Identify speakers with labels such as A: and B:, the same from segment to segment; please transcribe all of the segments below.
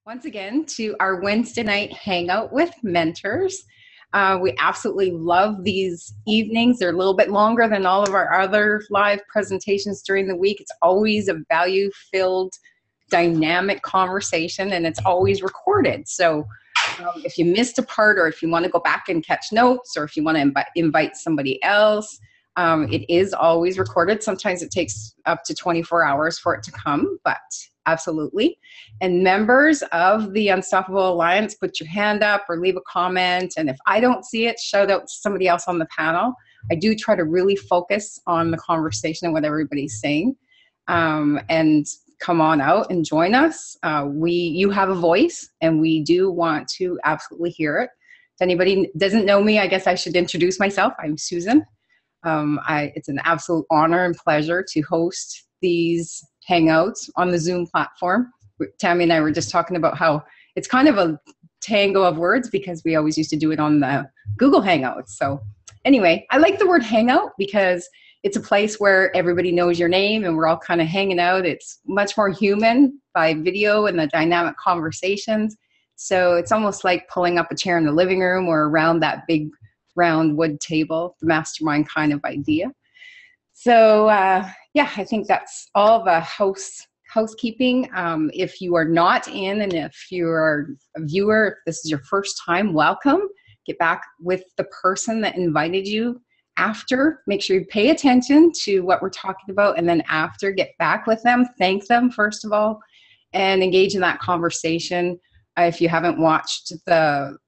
A: once again to our Wednesday night hangout with mentors. We absolutely love these evenings. They're a little bit longer than all of our other live presentations during the week. It's always a value-filled, dynamic conversation, and it's always recorded. So if you missed a part, or if you want to go back and catch notes, or if you want to invite somebody else, it is always recorded. Sometimes it takes up to 24 hours for it to come, but absolutely. And members of the Unstoppable Alliance, put your hand up or leave a comment. And if I don't see it, shout out to somebody else on the panel. I do try to really focus on the conversation and what everybody's saying. And come on out and join us. You have a voice, and we do want to absolutely hear it. If anybody doesn't know me, I guess I should introduce myself. I'm Susan. It's an absolute honor and pleasure to host these hangouts on the Zoom platform. Tammy and I were just talking about how it's kind of a tango of words because we always used to do it on the Google Hangouts. So anyway, I like the word hangout because it's a place where everybody knows your name and we're all kind of hanging out. It's much more human by video and the dynamic conversations. So it's almost like pulling up a chair in the living room or around that big round wood table, the mastermind kind of idea. So yeah, I think that's all the housekeeping. If you are not in, and if you're a viewer, if this is your first time, welcome. Get back with the person that invited you after. Make sure you pay attention to what we're talking about, and then after, get back with them. Thank them, first of all, and engage in that conversation. If you haven't watched the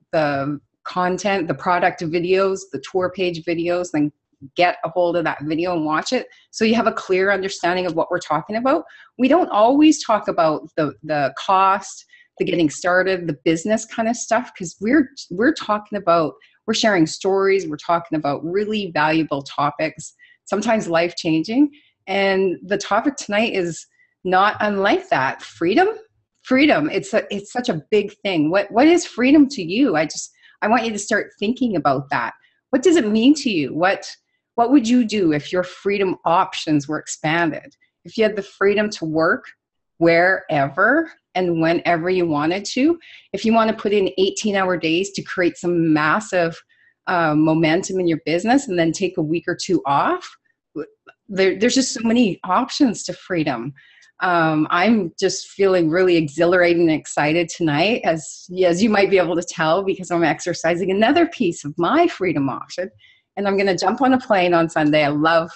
A: content, the product videos, the tour page videos, then get a hold of that video and watch it so you have a clear understanding of what we're talking about. We don't always talk about the cost, the getting started, the business kind of stuff, because we're talking about, we're sharing stories, we're talking about really valuable topics, sometimes life-changing. And the topic tonight is not unlike that. Freedom. It's such a big thing. What is freedom to you? I want you to start thinking about that. What does it mean to you? What would you do if your freedom options were expanded? If you had the freedom to work wherever and whenever you wanted to, if you want to put in 18-hour days to create some massive momentum in your business and then take a week or two off, there's just so many options to freedom. I'm just feeling really exhilarated and excited tonight, as you might be able to tell, because I'm exercising another piece of my freedom option. And I'm going to jump on a plane on Sunday. I love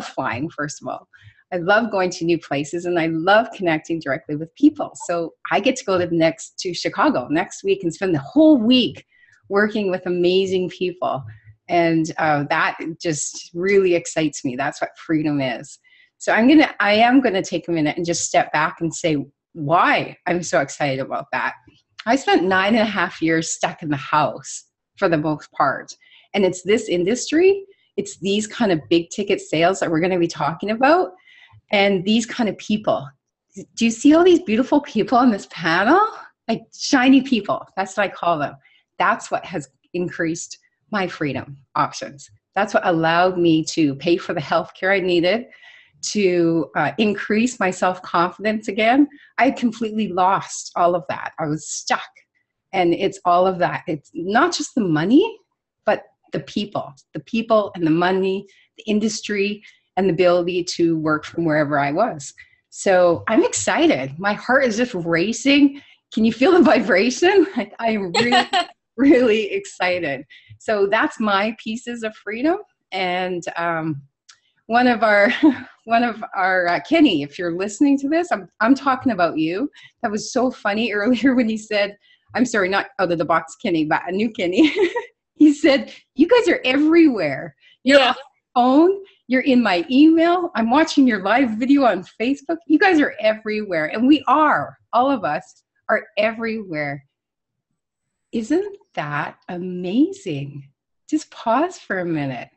A: flying, first of all. I love going to new places, and I love connecting directly with people. So I get to go to Chicago next week and spend the whole week working with amazing people. And that just really excites me. That's what freedom is. So I am going to take a minute and just step back and say why I'm so excited about that. I spent 9.5 years stuck in the house for the most part. And it's this industry, it's these kind of big ticket sales that we're going to be talking about, and these kind of people. Do you see all these beautiful people on this panel? Like shiny people, that's what I call them. That's what has increased my freedom options. That's what allowed me to pay for the healthcare I needed, to increase my self-confidence again. I had completely lost all of that. I was stuck. And it's all of that. It's not just the money, but the people and the money, the industry, and the ability to work from wherever I was. So I'm excited. My heart is just racing. Can you feel the vibration? I'm really, really excited. So that's my pieces of freedom. And one of our Kenny, if you're listening to this, I'm talking about you. That was so funny earlier when he said, I'm sorry, not out of the box Kenny, but a new Kenny. He said, you guys are everywhere. You're on the phone, you're in my email, I'm watching your live video on Facebook. You guys are everywhere. And we are, all of us are everywhere. Isn't that amazing? Just pause for a minute.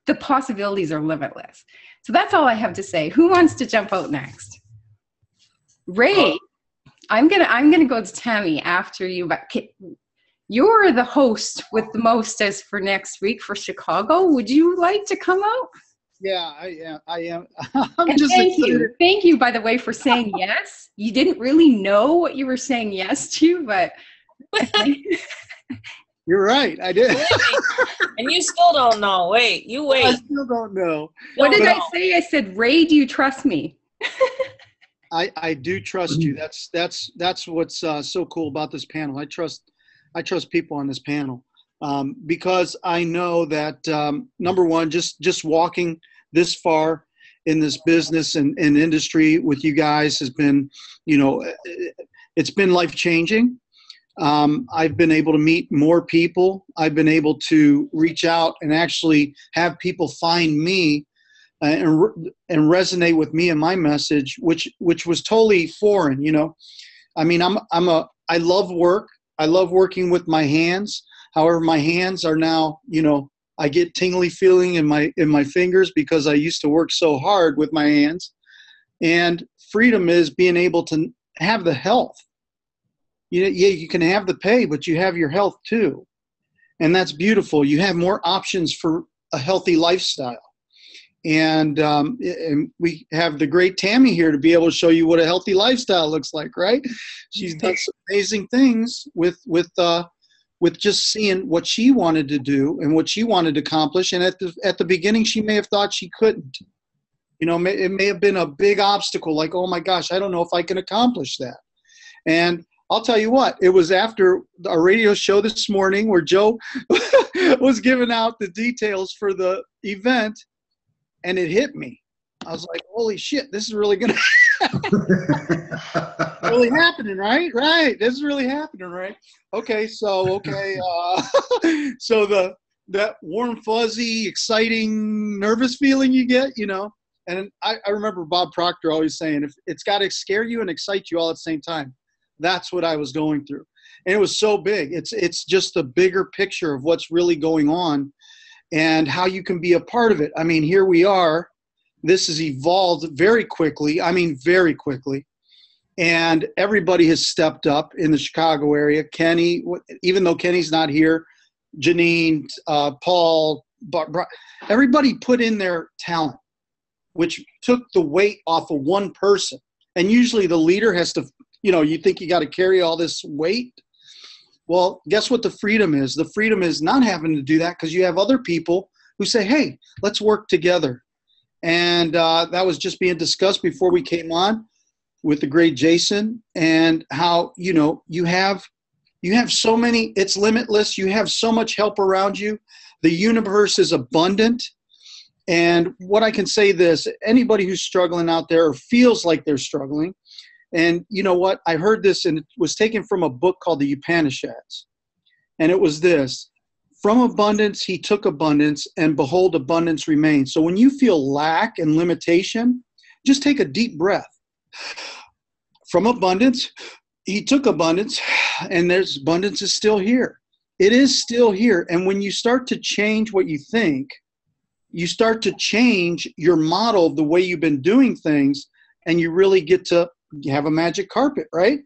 A: The possibilities are limitless. So that's all I have to say. Who wants to jump out next? Ray, I'm gonna go to Tammy after you, but you're the host with the mostest for next week for Chicago. Would you like to come out?
B: Yeah, I am. I'm
A: And
B: just
A: thank
B: excited.
A: you. Thank you, by the way, for saying yes. You didn't really know what you were saying yes to, but
B: You're right. I did.
C: Believe me. And you still don't know. Wait, you
B: I
C: wait.
B: still don't know.
A: what did
C: Don't
A: I
C: know.
A: say? I said, Ray, do you trust me?
B: I do trust you. That's what's so cool about this panel. I trust people on this panel because I know that number one, just walking this far in this business and industry with you guys has been, it's been life changing. I've been able to meet more people. I've been able to reach out and actually have people find me and resonate with me and my message, which was totally foreign. I mean, I love work. I love working with my hands. However, my hands are now, I get tingly feeling in my fingers because I used to work so hard with my hands. And freedom is being able to have the health. Yeah, you can have the pay, but you have your health too. And that's beautiful. You have more options for a healthy lifestyle. And we have the great Tammy here to be able to show you what a healthy lifestyle looks like, right? She's done some amazing things with just seeing what she wanted to do and what she wanted to accomplish. And at the beginning, she may have thought she couldn't. It may have been a big obstacle, like, oh my gosh, I don't know if I can accomplish that. And I'll tell you what, it was after our radio show this morning where Joe was giving out the details for the event, and it hit me. I was like, holy shit, this is really going to really happening, right? Right. This is really happening, right? Okay, so that warm, fuzzy, exciting, nervous feeling you get, and I remember Bob Proctor always saying, if it's got to scare you and excite you all at the same time. That's what I was going through. And it was so big. It's just the bigger picture of what's really going on and how you can be a part of it. I mean, here we are. This has evolved very quickly. I mean, very quickly. And everybody has stepped up in the Chicago area. Kenny, even though Kenny's not here, Janine, Paul, everybody put in their talent, which took the weight off of one person. And usually the leader has to, you think you got to carry all this weight. Well, guess what the freedom is? The freedom is not having to do that because you have other people who say, hey, let's work together. And that was just being discussed before we came on with the great Jason, and how, you have so many, it's limitless. You have so much help around you. The universe is abundant. And what I can say this, anybody who's struggling out there or feels like they're struggling, and you know what? I heard this, and it was taken from a book called the Upanishads. And it was this: from abundance, he took abundance, and behold, abundance remains. So when you feel lack and limitation, just take a deep breath. From abundance, he took abundance, and there's abundance is still here. It is still here. And when you start to change what you think, you start to change your model of the way you've been doing things, and you really get to have a magic carpet, right?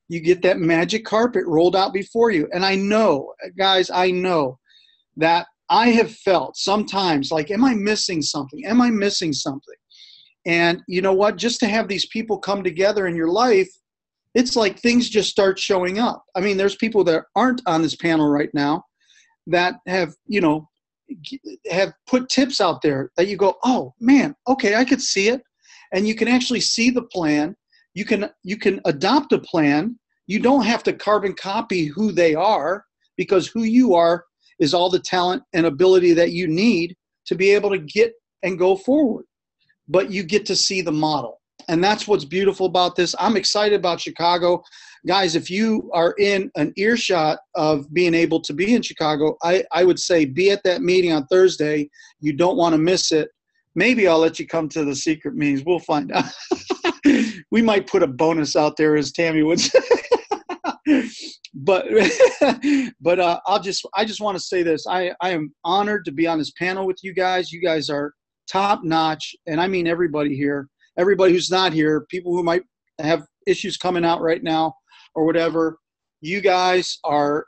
B: You get that magic carpet rolled out before you. And I know, guys, that I have felt sometimes like, am I missing something? Am I missing something? And you know what? Just to have these people come together in your life, it's like things just start showing up. I mean, there's people that aren't on this panel right now that have put tips out there that you go, oh man, okay, I could see it. And you can actually see the plan. You can adopt a plan. You don't have to carbon copy who they are, because who you are is all the talent and ability that you need to be able to get and go forward. But you get to see the model. And that's what's beautiful about this. I'm excited about Chicago. Guys, if you are in an earshot of being able to be in Chicago, I would say be at that meeting on Thursday. You don't want to miss it. Maybe I'll let you come to the secret meetings. We'll find out. We might put a bonus out there, as Tammy would say. But I just want to say this. I am honored to be on this panel with you guys. You guys are top notch, and I mean everybody here. Everybody who's not here, people who might have issues coming out right now or whatever. You guys are.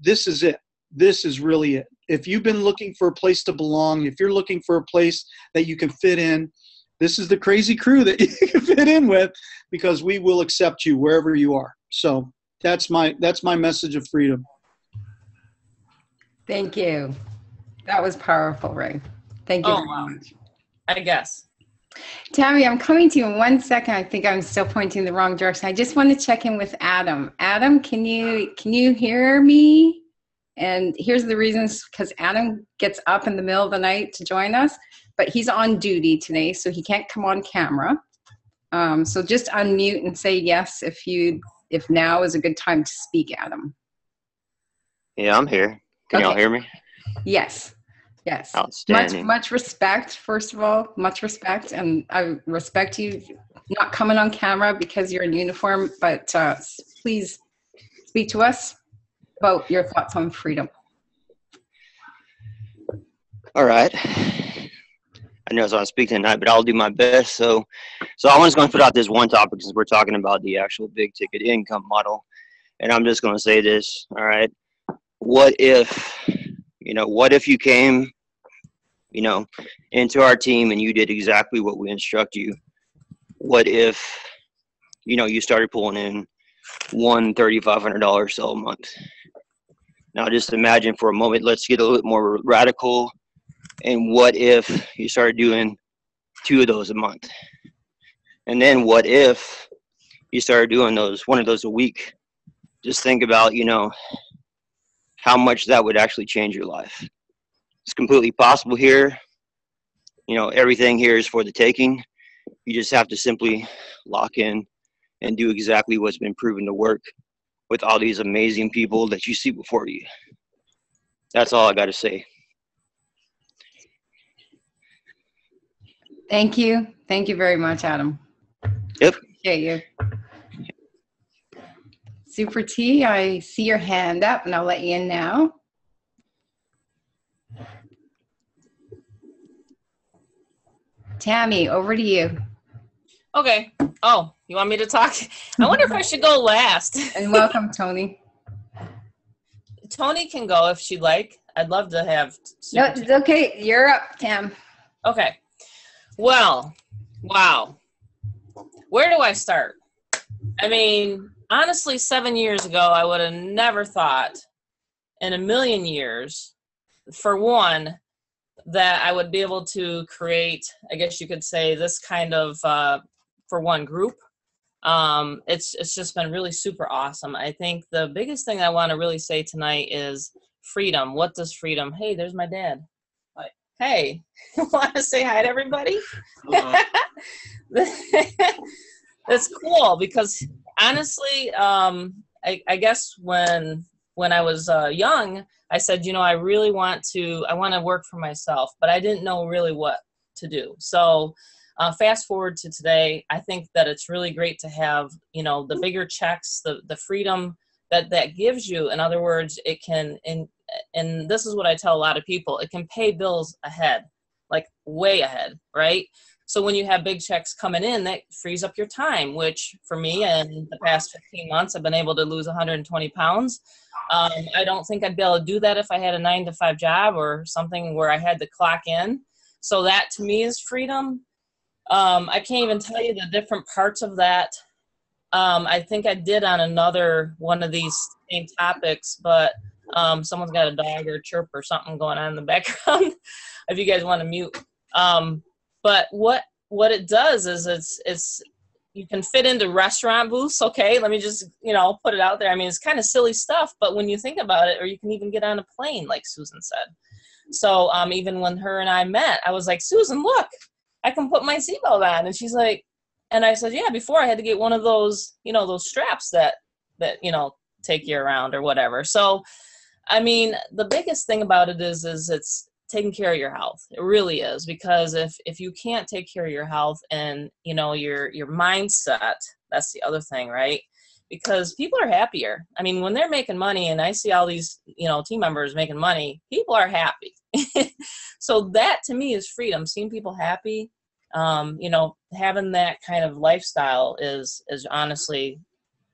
B: This is it. This is really it. If you've been looking for a place to belong, if you're looking for a place that you can fit in, this is the crazy crew that you can fit in with, because we will accept you wherever you are. So that's my message of freedom.
A: Thank you. That was powerful, Ray. Thank you very much.
C: I guess.
A: Tammy, I'm coming to you in 1 second. I think I'm still pointing the wrong direction. I just want to check in with Adam. Adam, can you hear me? And here's the reasons, because Adam gets up in the middle of the night to join us, but he's on duty today, so he can't come on camera. So just unmute and say yes if now is a good time to speak, Adam.
D: Yeah, I'm here. Can y'all hear me?
A: Yes. Yes.
D: Outstanding.
A: Much respect, first of all, much respect. And I respect you not coming on camera because you're in uniform, but please speak to us about your thoughts on freedom.
D: All right. I know I was on speak tonight, but I'll do my best. So I was going to put out this one topic since we're talking about the actual big ticket income model. And I'm just going to say this. All right. What if you came, into our team and you did exactly what we instruct you? What if, you started pulling in $3,500 sale a month? Now just imagine for a moment, let's get a little bit more radical. And what if you started doing 2 of those a month? And then what if you started doing one of those a week? Just think about, how much that would actually change your life. It's completely possible here. Everything here is for the taking. You just have to simply lock in and do exactly what's been proven to work with all these amazing people that you see before you. That's all I got to say.
A: Thank you. Thank you very much, Adam.
D: Yep.
A: Appreciate you. Super T, I see your hand up, and I'll let you in now. Tammy, over to you.
C: Okay. Oh, you want me to talk? I wonder if I should go last.
A: And welcome, Tony.
C: Tony can go if she'd like. I'd love to have.
A: No, it's okay. You're up, Tam.
C: Okay. Well, wow. Where do I start? I mean, honestly, 7 years ago, I would have never thought in a million years, for one, that I would be able to create, I guess you could say, this kind of, for one, group. It's just been really super awesome. I think the biggest thing I want to really say tonight is freedom. What does freedom? Hey, there's my dad. Hey, want to say hi to everybody? That's cool because honestly, I guess when I was young, I said, I really want to work for myself, but I didn't know really what to do. So fast forward to today, I think that it's really great to have, the bigger checks, the freedom that gives you. In other words, it can, and this is what I tell a lot of people, it can pay bills ahead, like way ahead, right? So when you have big checks coming in, that frees up your time, which for me in the past 15 months, I've been able to lose 120 pounds. I don't think I'd be able to do that if I had a 9-to-5 job or something where I had to clock in. So that to me is freedom. I can't even tell you the different parts of that. I think I did on another one of these same topics, but someone's got a dog or a chirp or something going on in the background. If you guys want to mute. But what it does is it's you can fit into restaurant booths. Okay, let me just put it out there. I mean, it's kind of silly stuff, but when you think about it, or you can even get on a plane, like Susan said. So even when her and I met, I was like, Susan, look, I can put my seatbelt on, and she's like, and I said, yeah. Before I had to get one of those, those straps that take you around or whatever. So, I mean, the biggest thing about it is it's taking care of your health. It really is, because if you can't take care of your health and your mindset, that's the other thing, right? Because people are happier. I mean, when they're making money, and I see all these team members making money, people are happy. So that to me is freedom. Seeing people happy, having that kind of lifestyle is honestly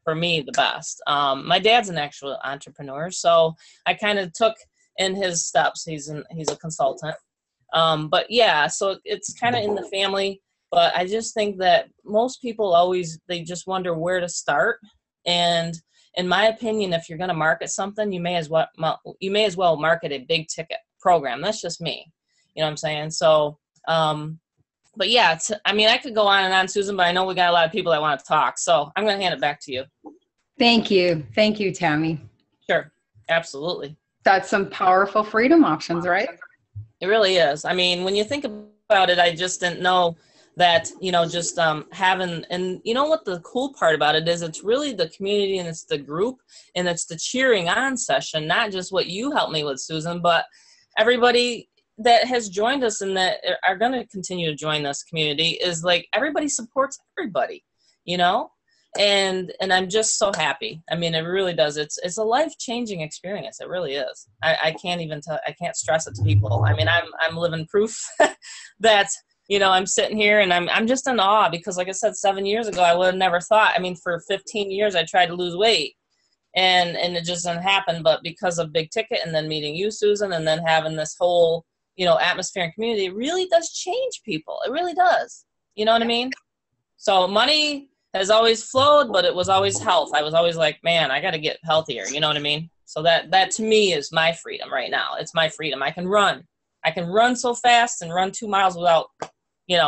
C: for me the best. My dad's an actual entrepreneur, so I kind of took in his steps. He's a consultant. But yeah, so it's kind of in the family. But I just think that most people they just wonder where to start. And in my opinion, if you're going to market something, you may as well market a big ticket program. That's just me. You know what I'm saying? So, but yeah, I could go on and on, Susan, but I know we got a lot of people that want to talk. So I'm going to hand it back to you.
A: Thank you. Thank you, Tammy.
C: Sure. Absolutely.
A: That's some powerful freedom options, right?
C: It really is. I mean, when you think about it, I just didn't know that, just having, and you know what the cool part about it is, it's really the community and it's the group and it's the cheering on session, not just what you helped me with, Susan, but everybody that has joined us and that are going to continue to join this community is like, everybody supports everybody, and I'm just so happy. I mean, it really does. It's a life-changing experience. It really is. I can't even I can't stress it to people. I mean, I'm living proof that, I'm sitting here and I'm just in awe because, like I said, 7 years ago, I would have never thought. I mean, for 15 years, I tried to lose weight and it just didn't happen. But because of Big Ticket and then meeting you, Susan, and then having this whole, atmosphere and community, it really does change people. It really does. You know what I mean? So money has always flowed, but it was always health. I was always like, man, I got to get healthier. You know what I mean? So that to me is my freedom right now. It's my freedom. I can run so fast and run 2 miles without,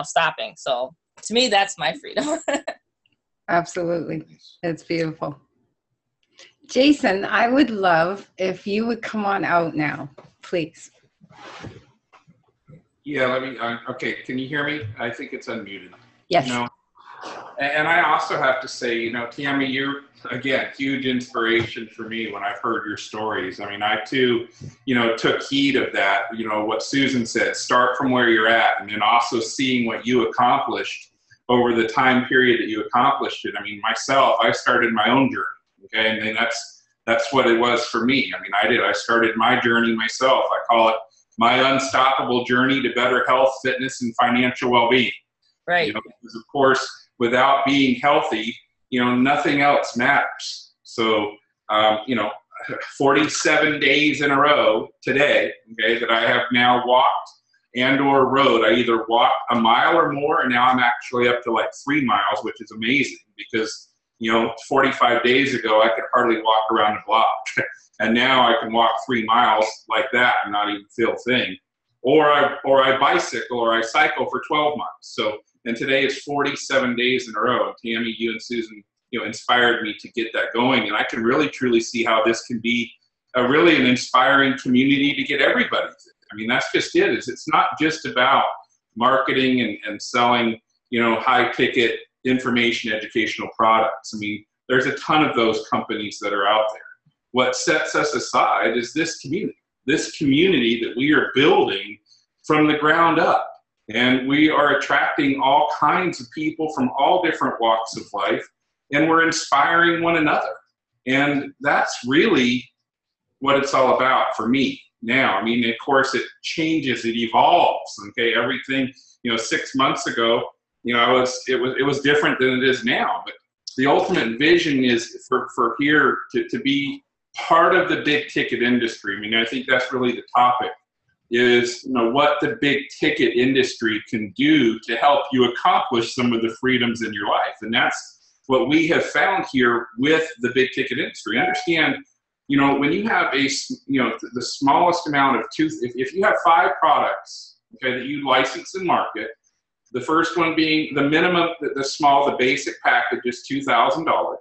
C: stopping. So to me, that's my freedom.
A: Absolutely. It's beautiful. Jason, I would love if you would come on out now, please.
E: Yeah, okay, can you hear me? I think it's unmuted.
A: Yes.
E: And I also have to say, Tammy, you're, again, huge inspiration for me when I've heard your stories. I mean, I too, took heed of that, what Susan said, start from where you're at, and then also seeing what you accomplished over the time period that you accomplished it. I mean, myself, I started my own journey, okay? And then that's what it was for me. I mean, I started my journey myself. I call it my unstoppable journey to better health, fitness, and financial well-being.
C: Right.
E: Because of course, without being healthy, nothing else matters. So, 47 days in a row today, okay, that I have now walked and or rode. I either walked a mile or more, and now I'm actually up to like 3 miles, which is amazing because, 45 days ago, I could hardly walk around the block. And now I can walk 3 miles like that and not even feel a thing. Or I bicycle or I cycle for 12 months. So, and today is 47 days in a row. Tammy, you and Susan, inspired me to get that going. And I can really, truly see how this can be really an inspiring community to get everybody. I mean, that's just it. It's not just about marketing and selling, high ticket information, educational products. I mean, there's a ton of those companies that are out there. What sets us aside is this community that we are building from the ground up. And we are attracting all kinds of people from all different walks of life, and we're inspiring one another. And that's really what it's all about for me now. I mean, of course, it changes, it evolves, okay? Everything, 6 months ago, it was different than it is now. But the ultimate vision is for here to be part of the big ticket industry. I mean, I think that's really the topic. Is what the big ticket industry can do to help you accomplish some of the freedoms in your life. And that's what we have found here with the big ticket industry. Understand, when you have the smallest amount of if you have 5 products, okay, that you license and market, the first one being the minimum, the basic package is $2,000.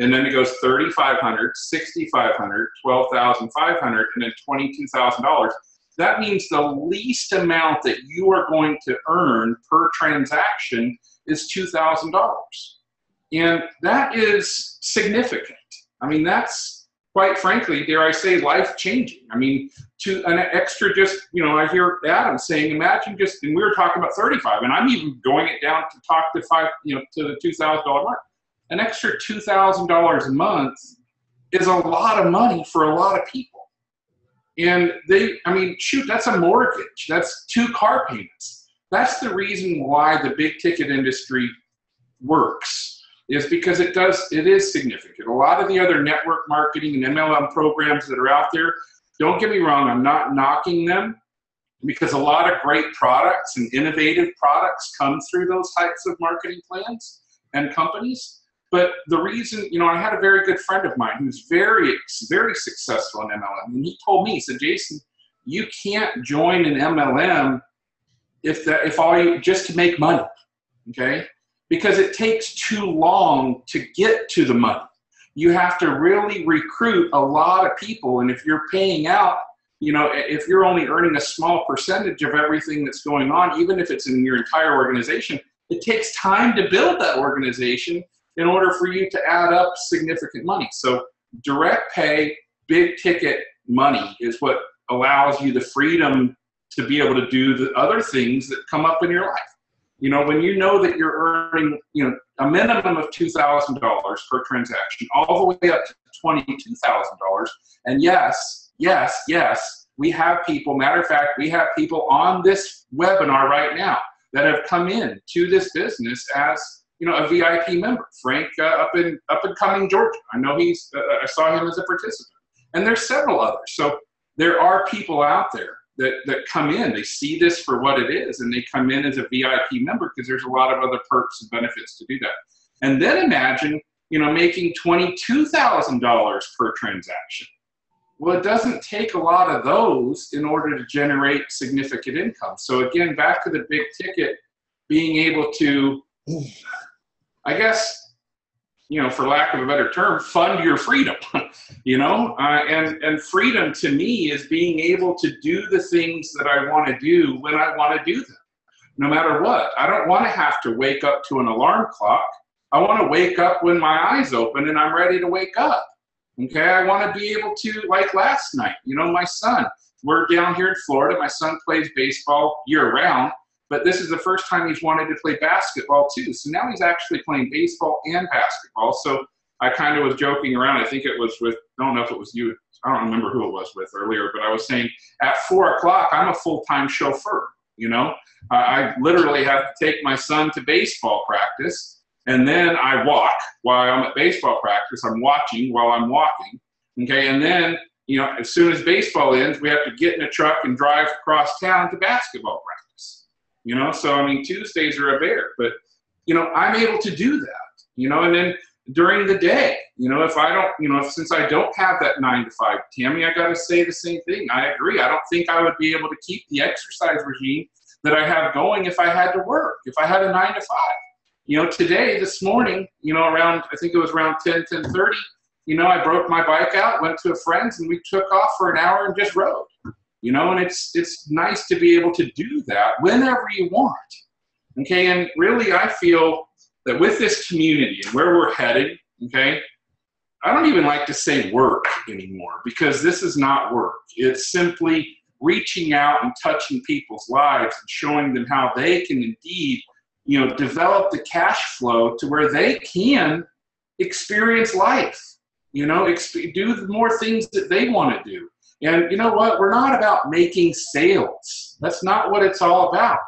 E: And then it goes $3,500, $6,500, $12,500, and then $22,000. That means the least amount that you are going to earn per transaction is $2,000. And that is significant. I mean, that's, quite frankly, dare I say, life-changing. I mean, to an extra I hear Adam saying, imagine just, and we were talking about 35, and I'm even going it down to talk to to the $2,000 mark. An extra $2,000 a month is a lot of money for a lot of people. And that's a mortgage. That's 2 car payments. That's the reason why the big ticket industry works, is because it is significant. A lot of the other network marketing and MLM programs that are out there, don't get me wrong, I'm not knocking them, because a lot of great products and innovative products come through those types of marketing plans and companies. But the reason, I had a very good friend of mine who's very, very successful in MLM. And he told me, he said, Jason, you can't join an MLM if all you just to make money, okay? Because it takes too long to get to the money. You have to really recruit a lot of people. And if you're paying out, if you're only earning a small percentage of everything that's going on, even if it's in your entire organization, it takes time to build that organization in order for you to add up significant money. So direct pay, big ticket money is what allows you the freedom to be able to do the other things that come up in your life. When you know that you're earning, a minimum of $2,000 per transaction, all the way up to $22,000. And yes, we have people, matter of fact, we have people on this webinar right now that have come in to this business as a VIP member. Frank up in Cumming, Georgia. I know I saw him as a participant. And there's several others. So there are people out there that come in. They see this for what it is, and they come in as a VIP member because there's a lot of other perks and benefits to do that. And then imagine, making $22,000 per transaction. Well, it doesn't take a lot of those in order to generate significant income. So again, back to the big ticket, being able to, I guess, for lack of a better term, fund your freedom, and freedom to me is being able to do the things that I want to do when I want to do them, no matter what. I don't want to have to wake up to an alarm clock. I want to wake up when my eyes open and I'm ready to wake up. Okay, I want to be able to, like last night, my son, we're down here in Florida. My son plays baseball year round, but this is the first time he's wanted to play basketball too. So now he's actually playing baseball and basketball. So I kind of was joking around. I think it was with, I don't know if it was you. I don't remember who it was with earlier, but I was saying at 4 o'clock, I'm a full-time chauffeur. I literally have to take my son to baseball practice. And then I walk while I'm at baseball practice. I'm watching while I'm walking. Okay. And then, as soon as baseball ends, we have to get in a truck and drive across town to basketball practice. So Tuesdays are a bear, but, I'm able to do that, and then during the day, if I don't, since I don't have that 9 to 5, Tammy, I got to say the same thing. I agree. I don't think I would be able to keep the exercise regime that I have going if I had to work, if I had a 9 to 5. Today, this morning, around, I think it was around 10:30, I broke my bike out, went to a friend's, and we took off for an hour and just rode. And it's nice to be able to do that whenever you want. Okay, and really I feel that with this community and where we're headed, okay, I don't even like to say work anymore, because this is not work. It's simply reaching out and touching people's lives and showing them how they can indeed develop the cash flow to where they can experience life, do more things that they want to do. And you know what? We're not about making sales. That's not what it's all about.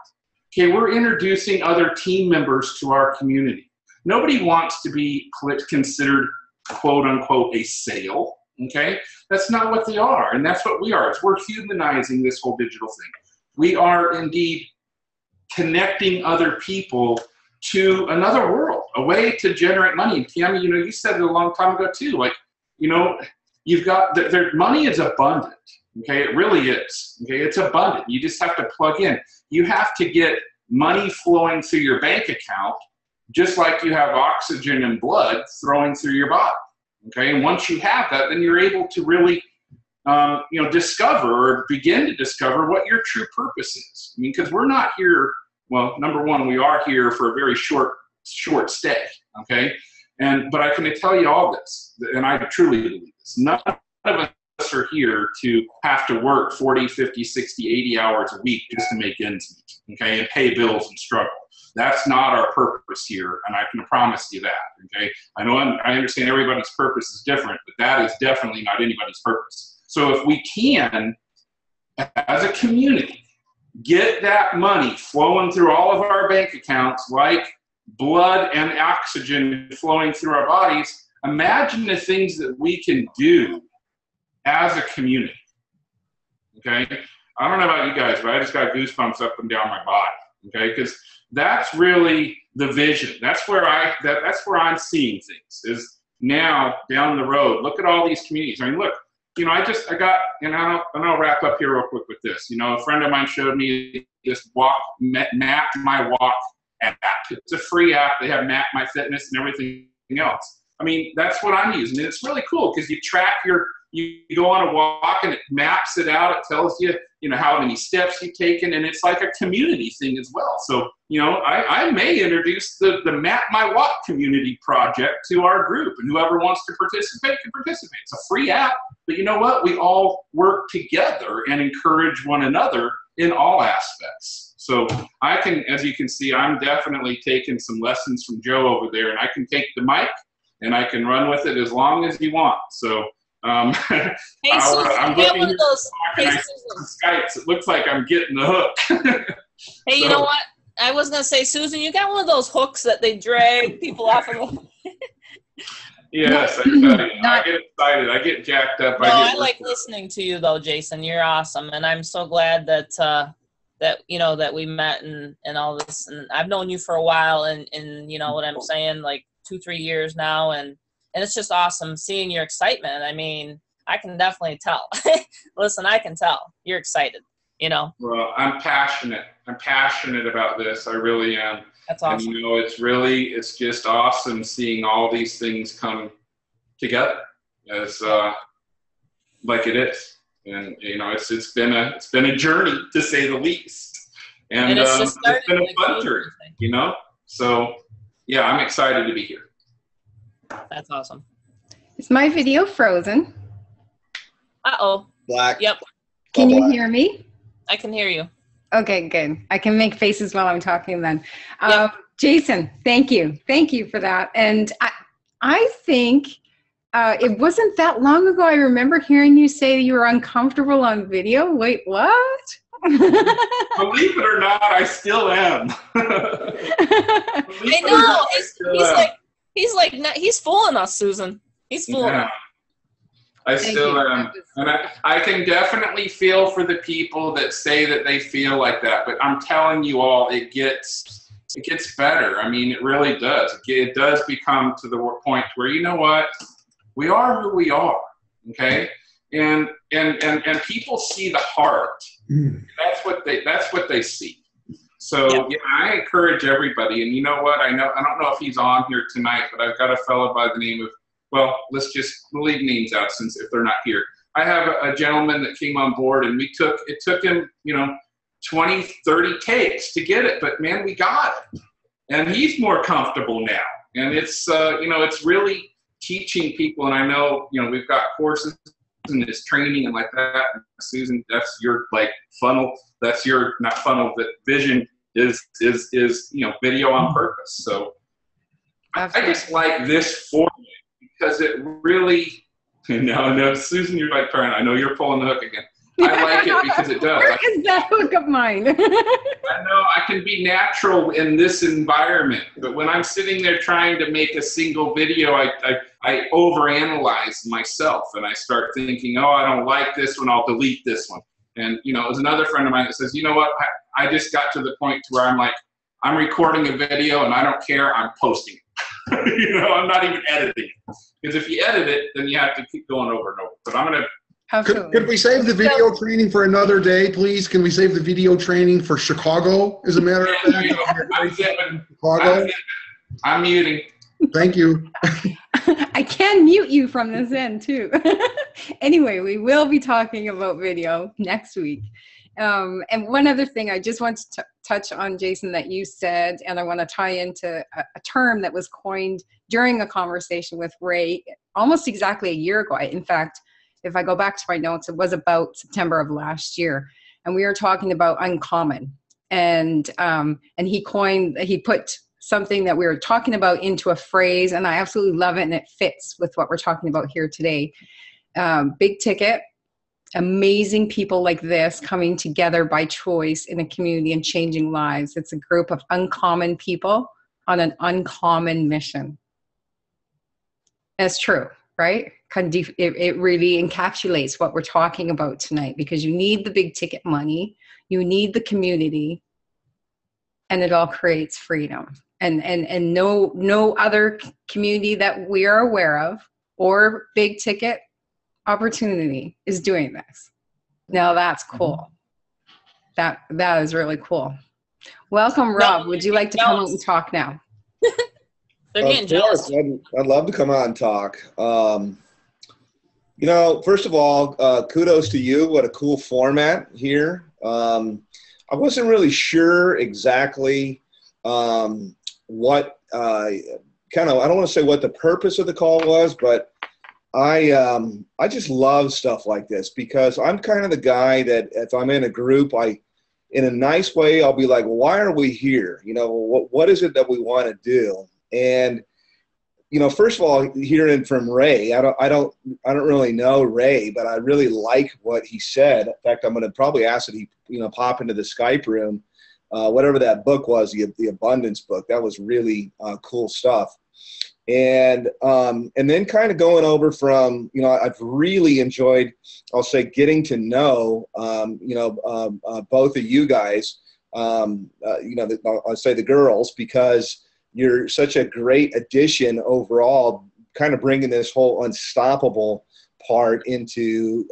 E: Okay, we're introducing other team members to our community. Nobody wants to be considered, quote unquote, a sale. Okay, that's not what they are. And that's what we are. We're humanizing this whole digital thing. We are indeed connecting other people to another world, a way to generate money. And Tammy, you said it a long time ago too. You've got their money is abundant. Okay, it really is. Okay, it's abundant. You just have to plug in. You have to get money flowing through your bank account, just like you have oxygen and blood flowing through your body. Okay, and once you have that, then you're able to really discover or begin to discover what your true purpose is. Because we're not here, well, number one, we are here for a very short stay, okay? But I can tell you all this, and I truly believe this. None of us are here to have to work 40, 50, 60, 80 hours a week just to make ends meet, okay, and pay bills and struggle. That's not our purpose here, and I can promise you that, okay? I understand everybody's purpose is different, but that is definitely not anybody's purpose. So if we can, as a community, get that money flowing through all of our bank accounts like blood and oxygen flowing through our bodies, imagine the things that we can do as a community. Okay. I don't know about you guys, but I just got goosebumps up and down my body. Okay. Because that's really the vision. That's where that's where I'm seeing things is now down the road. Look at all these communities. I mean, look, I got, and I'll wrap up here real quick with this. A friend of mine showed me this Map My Walk app. It's a free app. They have Map My Fitness and everything else. I mean, that's what I'm using. And it's really cool because you track you go on a walk and it maps it out. It tells you, how many steps you've taken, and it's like a community thing as well. So, I may introduce the Map My Walk community project to our group, and whoever wants to participate can participate. It's a free app, but you know what? We all work together and encourage one another in all aspects. So I can, as you can see, I'm definitely taking some lessons from Joe over there, and I can take the mic and I can run with it as long as you want. So
C: hey, Susan,
E: I'm
C: get one of those. Hey,
E: Skypes. It looks like I'm getting the hook.
C: Hey, you know what? I was gonna say, Susan, you got one of those hooks that they drag people off of.
E: Yes, I tell you, I get excited. I get jacked up.
C: No, I like listening to you though, Jason. You're awesome, and I'm so glad that that we met and all this. And I've known you for a while, and you know what I'm saying, like 2-3 years now, and it's just awesome seeing your excitement. I mean, I can definitely tell. Listen, I can tell you're excited. Well,
E: I'm passionate. I'm passionate about this. I really am.
C: That's awesome.
E: And it's just awesome seeing all these things come together as like it is. And it's been a journey, to say the least. And it's been a fun journey, So yeah, I'm excited to be here.
C: That's awesome.
A: Is my video frozen?
C: Uh-oh.
B: Black.
C: Yep.
A: Can you hear me?
C: I can hear you.
A: Okay, good. I can make faces while I'm talking then.
C: Yep.
A: Jason, thank you. Thank you for that. And I think it wasn't that long ago I remember hearing you say you were uncomfortable on video. Wait, what?
E: Believe it or not, I still am.
C: I know. He's fooling us, Susan. He's fooling us.
E: I still am. And I can definitely feel for the people that say that they feel like that. But I'm telling you all, it gets better. I mean, it really does. It does become to the point where, you know what? We are who we are. Okay? And people see the heart. That's what they see. So I encourage everybody, and you know what? I don't know if he's on here tonight, but I've got a fellow by the name of, well, let's just leave names out if they're not here. I have a gentleman that came on board, and it took him 20, 30 takes to get it, but man, we got it, and he's more comfortable now. And it's it's really teaching people, and I know we've got courses and this training and like that. Susan, that's your funnel. That's your not funnel, but vision is video on purpose. So absolutely. I just like this format because it really. No, Susan, you're trying. I know you're pulling the hook again. I like it because it does.
A: Where is that hook of mine?
E: I know I can be natural in this environment, but when I'm sitting there trying to make a single video, I overanalyze myself, and I start thinking, oh, I don't like this one, I'll delete this one. And there's another friend of mine that says, you know what, I just got to the point to where I'm like, I'm recording a video and I don't care, I'm posting it. I'm not even editing it. Because if you edit it, then you have to keep going over and over. But I'm going to
F: Could we save the video training for another day, please? Can we save the video training for Chicago, as a matter of fact?
E: I'm muting.
F: Thank you.
A: I can mute you from this end, too. Anyway, we will be talking about video next week. And one other thing I just want to touch on, Jason, that you said, and I want to tie into a term that was coined during a conversation with Ray almost exactly a year ago. In fact, if I go back to my notes, it was about September of last year. And we were talking about uncommon. And he put something that we were talking about into a phrase, and I absolutely love it, and it fits with what we're talking about here today. Big ticket, amazing people like this coming together by choice in a community and changing lives. It's a group of uncommon people on an uncommon mission. And it's true. right? It really encapsulates what we're talking about tonight, because you need the big ticket money, you need the community, and it all creates freedom. And no other community that we are aware of or big ticket opportunity is doing this. Now that's cool. That is really cool. Welcome, Rob. Would you like to come out and talk now?
C: They're getting jealous.
G: I'd love to come out and talk. You know, first of all, kudos to you. What a cool format here. I wasn't really sure exactly what I don't want to say what the purpose of the call was, but I just love stuff like this, because I'm kind of the guy that if I'm in a group, in a nice way, I'll be like, why are we here? You know, what is it that we want to do? And, you know, first of all, hearing from Ray, I don't really know Ray, but I really like what he said. In fact, I'm going to probably ask that he, you know, pop into the Skype room, whatever that book was, the Abundance book. That was really cool stuff. And then kind of going over from, you know, I've really enjoyed, I'll say, getting to know, you know, both of you guys, you know, I'll say the girls, because you're such a great addition overall, kind of bringing this whole unstoppable part into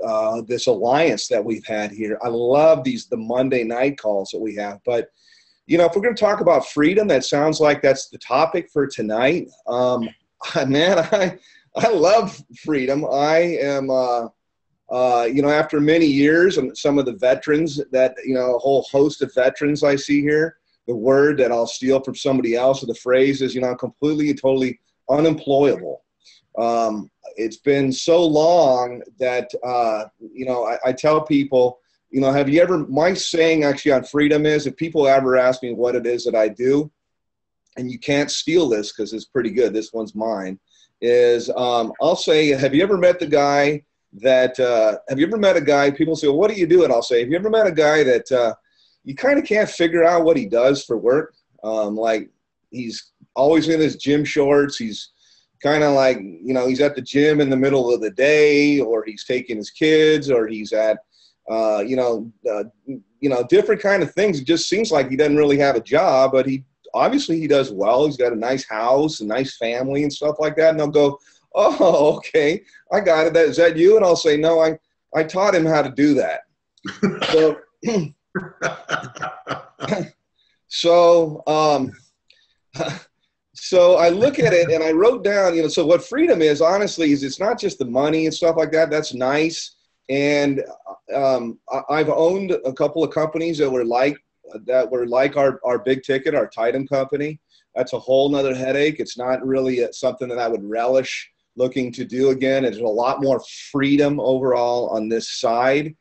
G: this alliance that we've had here. I love the Monday night calls that we have. But, you know, if we're going to talk about freedom, that sounds like that's the topic for tonight. Man, I love freedom. I am, you know, after many years, and some of the veterans that, you know, a whole host of veterans I see here, the word that I'll steal from somebody else, or the phrase is, you know, completely and totally unemployable. It's been so long that, you know, I tell people, you know, have you ever, my saying actually on freedom is, if people ever ask me what it is that I do, and you can't steal this because it's pretty good, this one's mine, is I'll say, have you ever met the guy that, have you ever met a guy, people say, well, what do you do? And I'll say, have you ever met a guy that you kind of can't figure out what he does for work? Like, he's always in his gym shorts. He's kind of like, you know, he's at the gym in the middle of the day, or he's taking his kids, or he's at, you know, different kind of things. It just seems like he doesn't really have a job, but obviously he does well. He's got a nice house, a nice family and stuff like that. And they'll go, oh, okay, I got it. Is that you? And I'll say, no, I taught him how to do that. So I look at it and I wrote down, you know, so what freedom is, honestly, is it's not just the money and stuff like that. That's nice. And I've owned a couple of companies that were like our big ticket, our Titan company. That's a whole nother headache. It's not really something that I would relish looking to do again. There's a lot more freedom overall on this side.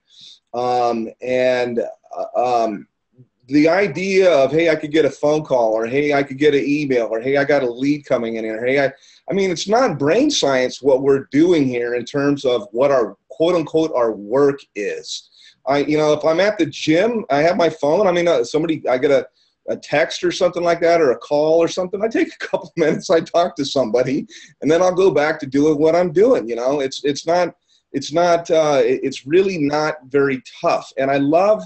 G: The idea of, hey, I could get a phone call, or hey, I could get an email, or hey, I got a lead coming in, or hey, I mean, it's not brain science what we're doing here in terms of what our quote unquote our work is. You know, if I'm at the gym, I have my phone. I mean, I get a text or something like that, or a call or something. I take a couple minutes, I talk to somebody, and then I'll go back to doing what I'm doing. You know, it's really not very tough. And I love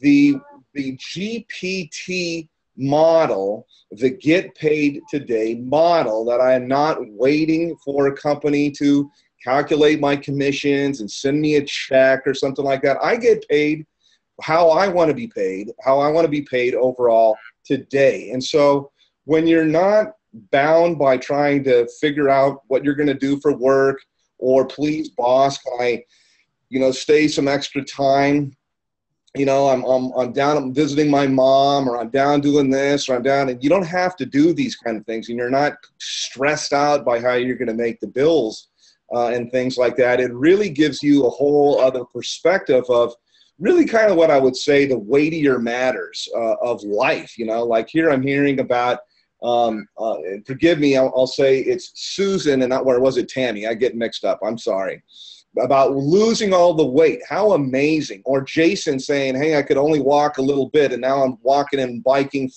G: the GPT model, the get paid today model, that I am not waiting for a company to calculate my commissions and send me a check or something like that. I get paid how I want to be paid overall today. And so when you're not bound by trying to figure out what you're going to do for work, or please boss, can I, you know, stay some extra time? You know, I'm down, I'm visiting my mom, or I'm down doing this, or I'm down, and you don't have to do these kind of things, and you're not stressed out by how you're going to make the bills and things like that. It really gives you a whole other perspective of really kind of what I would say the weightier matters of life. You know, like here I'm hearing about, forgive me, I'll say it's Susan and not, where was it, Tammy? I get mixed up. I'm sorry. About losing all the weight. How amazing. Or Jason saying, hey, I could only walk a little bit, and now I'm walking and biking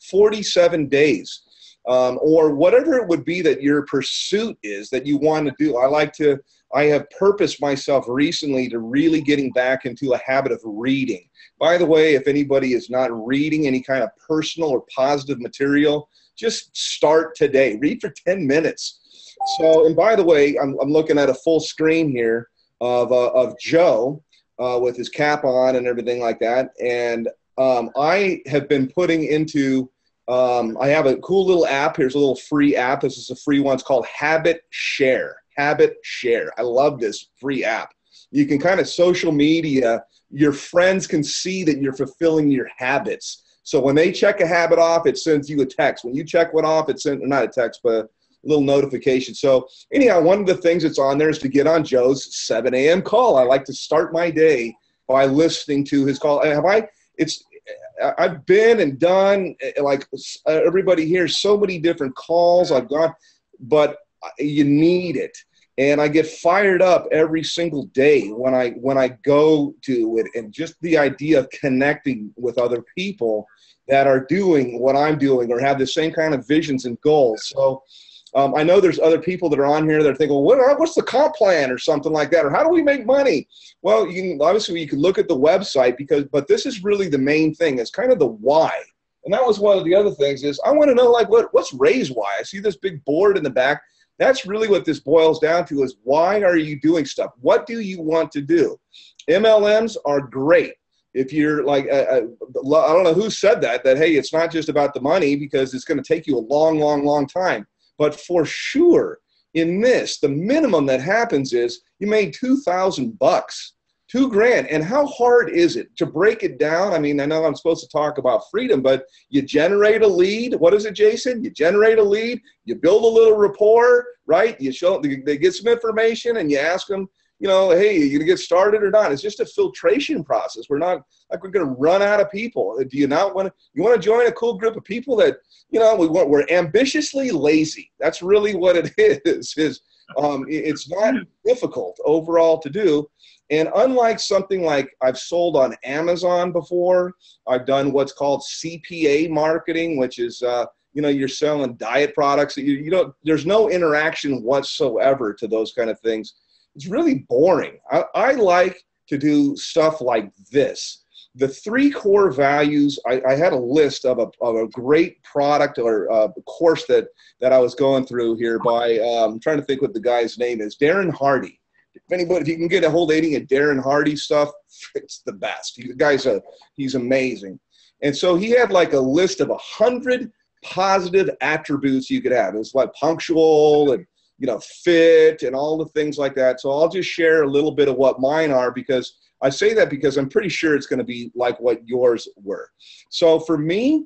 G: 47 days. or whatever it would be that your pursuit is that you want to do. I have purposed myself recently to really getting back into a habit of reading. By the way, if anybody is not reading any kind of personal or positive material, just start today. Read for 10 minutes. So, and by the way, I'm looking at a full screen here of Joe with his cap on and everything like that. And I have been putting into, I have a cool little app. Here's a little free app. This is a free one. It's called Habit Share. Habit Share. I love this free app. You can kind of social media. Your friends can see that you're fulfilling your habits. So when they check a habit off, it sends you a text. When you check one off, it sends, not a text, but a little notification. So anyhow, one of the things that's on there is to get on Joe's 7 a.m. call. I like to start my day by listening to his call. I've been and done, like everybody here, so many different calls I've got, but you need it. And I get fired up every single day when I go to it, and just the idea of connecting with other people that are doing what I'm doing or have the same kind of visions and goals. So I know there's other people that are on here that are thinking, well, what's the comp plan or something like that? Or how do we make money? Well, obviously you can look at the website, but this is really the main thing. It's kind of the why. And that was one of the other things is I want to know, like, what's Ray's why? I see this big board in the back. That's really what this boils down to, is why are you doing stuff? What do you want to do? MLMs are great. If you're like, I don't know who said that, hey, it's not just about the money, because it's going to take you a long, long, long time. But for sure, in this, the minimum that happens is you made $2,000, $2,000. And how hard is it to break it down? I mean, I know I'm supposed to talk about freedom, but you generate a lead. What is it, Jason? You generate a lead, you build a little rapport, right? You show they get some information, and you ask them, you know, hey, are you gonna get started or not? It's just a filtration process. We're not like we're gonna run out of people. Do you not want to? You want to join a cool group of people that, you know, we're ambitiously lazy. That's really what it is. It's not difficult overall to do. And unlike something like I've sold on Amazon before, I've done what's called CPA marketing, which is, you know, you're selling diet products. You don't, there's no interaction whatsoever to those kind of things. It's really boring. I like to do stuff like this. The 3 core values, I had a list of a great product or a course that I was going through here by, I'm trying to think what the guy's name is, Darren Hardy. If you can get a hold of any of Darren Hardy stuff, it's the best. He's amazing. And so he had like a list of 100 positive attributes you could have. It was like punctual and, you know, fit and all the things like that. So I'll just share a little bit of what mine are, because I say that because I'm pretty sure it's going to be like what yours were. So for me,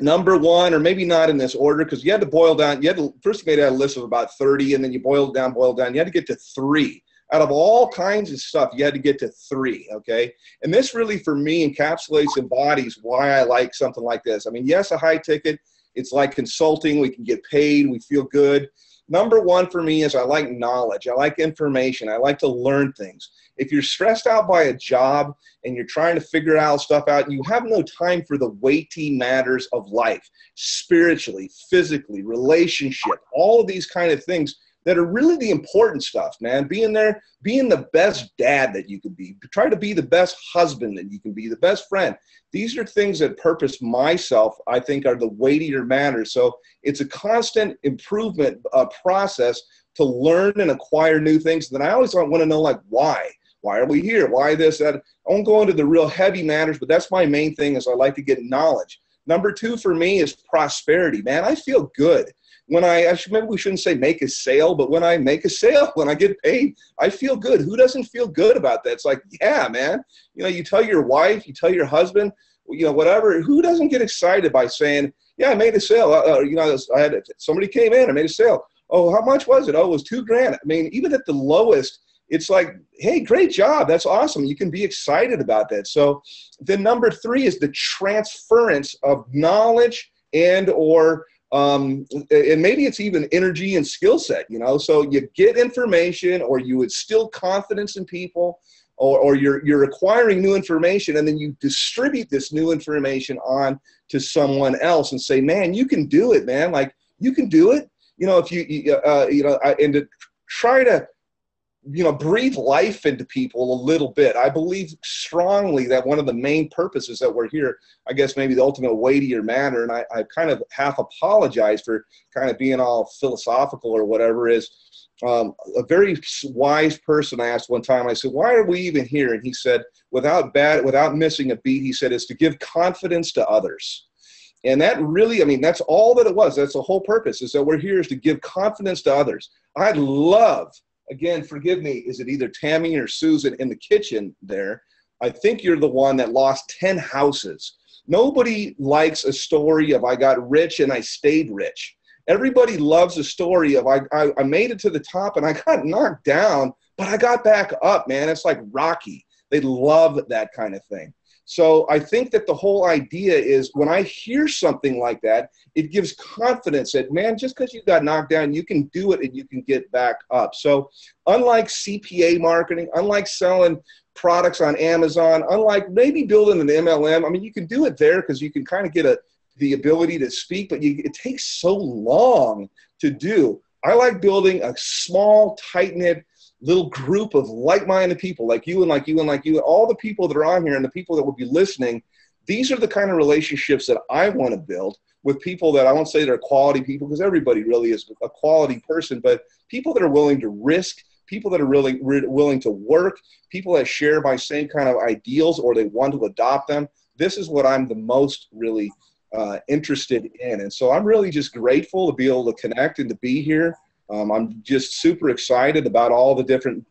G: number 1, or maybe not in this order, because you had to boil down. First you made a list of about 30, and then you boiled down. You had to get to 3. Out of all kinds of stuff, you had to get to 3, okay? And this really, for me, encapsulates, embodies why I like something like this. I mean, yes, a high ticket. It's like consulting. We can get paid. We feel good. Number 1 for me is I like knowledge. I like information. I like to learn things. If you're stressed out by a job and you're trying to figure out stuff out, you have no time for the weighty matters of life, spiritually, physically, relationship, all of these kind of things that are really the important stuff, man. Being there, being the best dad that you can be, try to be the best husband that you can be, the best friend. These are things that purpose myself, I think, are the weightier matters. So it's a constant improvement process to learn and acquire new things. Then I always want to know, like, why? Why are we here? Why this, that? I won't go into the real heavy matters, but that's my main thing, is I like to get knowledge. Number 2 for me is prosperity. Man, I feel good. When maybe we shouldn't say make a sale, but when I make a sale, when I get paid, I feel good. Who doesn't feel good about that? It's like, yeah, man. You know, you tell your wife, you tell your husband, you know, whatever. Who doesn't get excited by saying, yeah, I made a sale. You know, somebody came in, I made a sale. Oh, how much was it? Oh, it was $2,000. I mean, even at the lowest, it's like, hey, great job. That's awesome. You can be excited about that. So then number 3 is the transference of knowledge and maybe it's even energy and skill set, you know. So you get information, or you instill confidence in people, or you're acquiring new information, and then you distribute this new information on to someone else and say, man, you can do it, man. Like, you can do it. You know, if and to try to, breathe life into people a little bit. I believe strongly that one of the main purposes that we're here, I guess maybe the ultimate weightier matter, and I kind of half apologize for kind of being all philosophical or whatever, is a very wise person I asked one time, I said, why are we even here? And he said, without missing a beat, he said, is to give confidence to others. And that really, that's all that it was. That's the whole purpose, is that we're here is to give confidence to others. I'd love, again, forgive me, is it either Tammy or Susan in the kitchen there? I think you're the one that lost 10 houses. Nobody likes a story of I got rich and I stayed rich. Everybody loves a story of I made it to the top and I got knocked down, but I got back up, man. It's like Rocky. They love that kind of thing. So I think that the whole idea is when I hear something like that, it gives confidence that, man, just because you got knocked down, you can do it and you can get back up. So unlike CPA marketing, unlike selling products on Amazon, unlike maybe building an MLM, you can do it there because you can kind of get the ability to speak, but it takes so long to do. I like building a small, tight-knit little group of like-minded people like you and like you and like you, all the people that are on here and the people that will be listening. These are the kind of relationships that I want to build with people that I won't say they're quality people, because everybody really is a quality person, but people that are willing to risk, people that are really willing to work, people that share my same kind of ideals or they want to adopt them. This is what I'm the most really interested in. And so I'm really just grateful to be able to connect and to be here. I'm just super excited about all the different,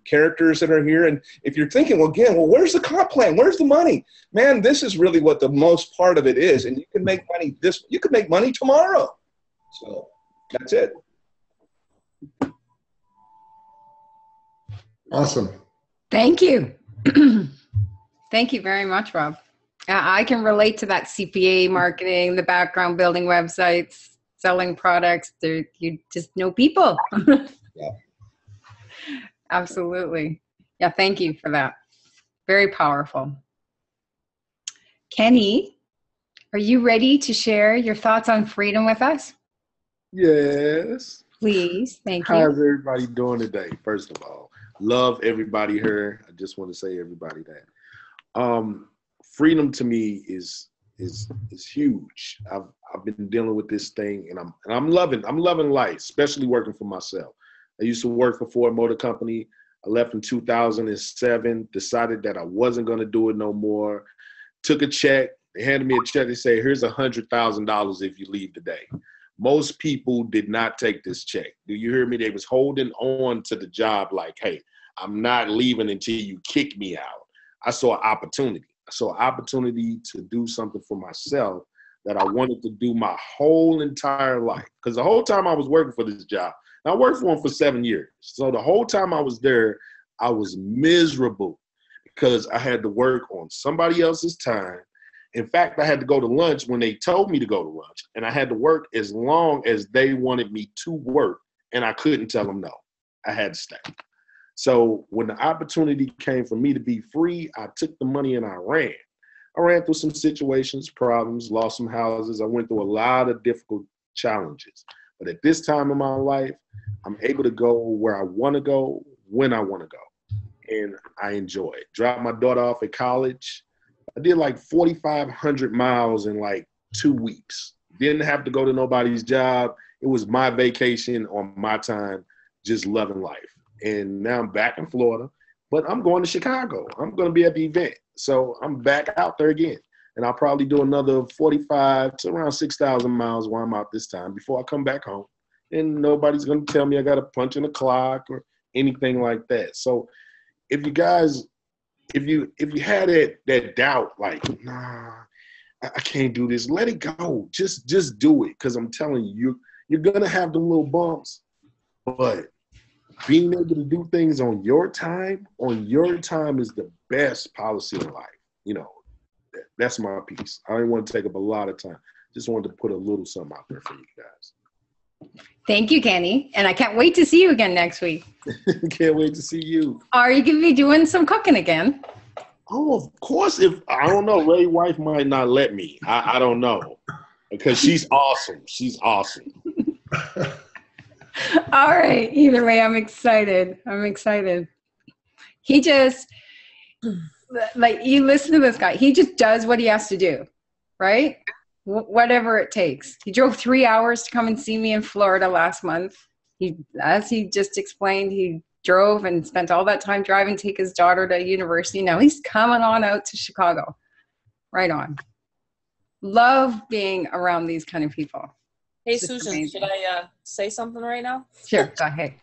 G: characters that are here. And if you're thinking, well, where's the comp plan? Where's the money? Man, this is really what the most part of it is. And you can make money you can make money tomorrow. So that's it.
F: Awesome.
A: Thank you. Thank you very much, Rob. I can relate to that CPA marketing, the background building websites, selling products. You just know people.
G: Yeah.
A: Absolutely. Yeah, thank you for that. Very powerful. Kenny, are you ready to share your thoughts on freedom with us?
H: Yes.
A: Please, thank you.
H: How's everybody doing today? First of all, love everybody here. I just want to say everybody that. Freedom to me is huge. I've been dealing with this thing, and I'm loving life, especially working for myself. I used to work for Ford Motor Company. I left in 2007, decided that I wasn't going to do it no more. Took a check. They handed me a check. They say, here's $100,000 if you leave today. Most people did not take this check. Do you hear me? They was holding on to the job like, hey, I'm not leaving until you kick me out. I saw an opportunity. I saw an opportunity to do something for myself that I wanted to do my whole entire life. Because the whole time I was working for this job, and I worked for them for 7 years. So the whole time I was there, I was miserable because I had to work on somebody else's time. In fact, I had to go to lunch when they told me to go to lunch, and I had to work as long as they wanted me to work, and I couldn't tell them no. I had to stay. So when the opportunity came for me to be free, I took the money and I ran. I ran through some situations, problems, lost some houses. I went through a lot of difficult challenges. But at this time in my life, I'm able to go where I want to go, when I want to go. And I enjoy it. Dropped my daughter off at college. I did like 4,500 miles in like 2 weeks. Didn't have to go to nobody's job. It was my vacation on my time, just loving life. And now I'm back in Florida, but I'm going to Chicago. I'm going to be at the event. So I'm back out there again. And I'll probably do another 45 to around 6,000 miles while I'm out this time before I come back home. And nobody's going to tell me I got to punch in the clock or anything like that. So if you guys, if you had that doubt, like, nah, I can't do this, let it go. Just do it. Because I'm telling you, you're going to have the little bumps, but being able to do things on your time is the best policy in life. You know, that's my piece. I didn't want to take up a lot of time. Just wanted to put a little something out there for you guys.
A: Thank you, Kenny. And I can't wait to see you again next week.
H: Can't wait to see you.
A: Are you going to be doing some cooking again?
H: Oh, of course. If I don't know, Ray's wife might not let me. I don't know, because she's awesome. She's awesome.
A: All right. Either way, I'm excited. He just, like, you listen to this guy. He just does what he has to do, right? Whatever it takes. He drove 3 hours to come and see me in Florida last month. As he just explained, he drove and spent all that time driving, take his daughter to university. Now he's coming on out to Chicago. Right on. Love being around these kind of people.
C: Hey, Susan, should I say something right now?
A: Sure, go ahead.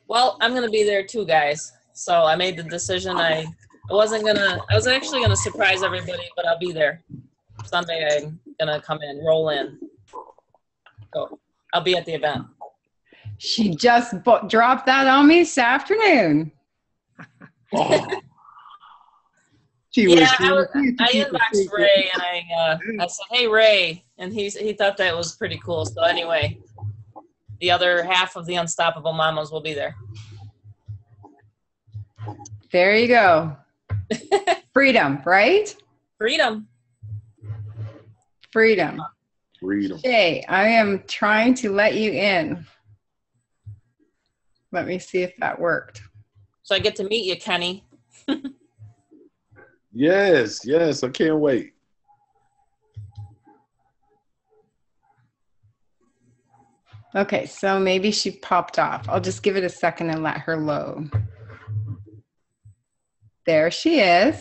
C: Well, I'm going to be there too, guys. So I made the decision. I was actually going to surprise everybody, but I'll be there. Sunday I'm going to come in, roll in. So I'll be at the event.
A: She just dropped that on me this afternoon.
B: Oh.
C: I inboxed Ray and I said, "Hey, Ray," and he thought that was pretty cool. So anyway, the other half of the Unstoppable Mamas will be there.
A: There you go. Freedom, right?
C: Freedom.
A: Jay, I am trying to let you in. Let me see if that worked.
C: So I get to meet you, Kenny.
H: Yes, I can't wait.
A: Okay, so maybe she popped off. I'll just give it a second and let her load. There she is.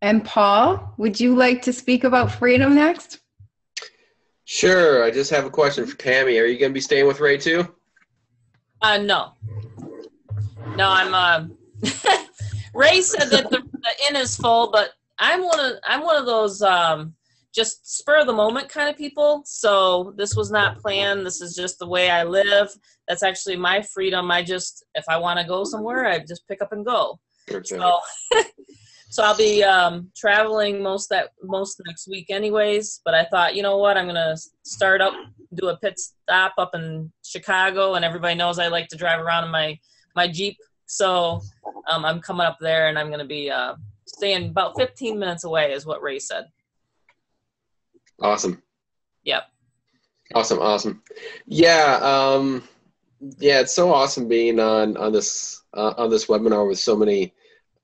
A: And Paul, would you like to speak about freedom next?
I: Sure. I just have a question for Tammy. Are you going to be staying with Ray too?
C: No, I'm. Ray said that the inn is full, but I'm one of those just spur of the moment kind of people. So this was not planned. This is just the way I live. That's actually my freedom. If I want to go somewhere, I just pick up and go. Okay. So I'll be traveling most next week anyways, but I thought, you know what, I'm going to do a pit stop up in Chicago, and everybody knows I like to drive around in my Jeep. So I'm coming up there, and I'm going to be staying about 15 minutes away is what Ray said.
I: Awesome.
C: Yep.
I: Awesome. Yeah. It's so awesome being on this webinar with so many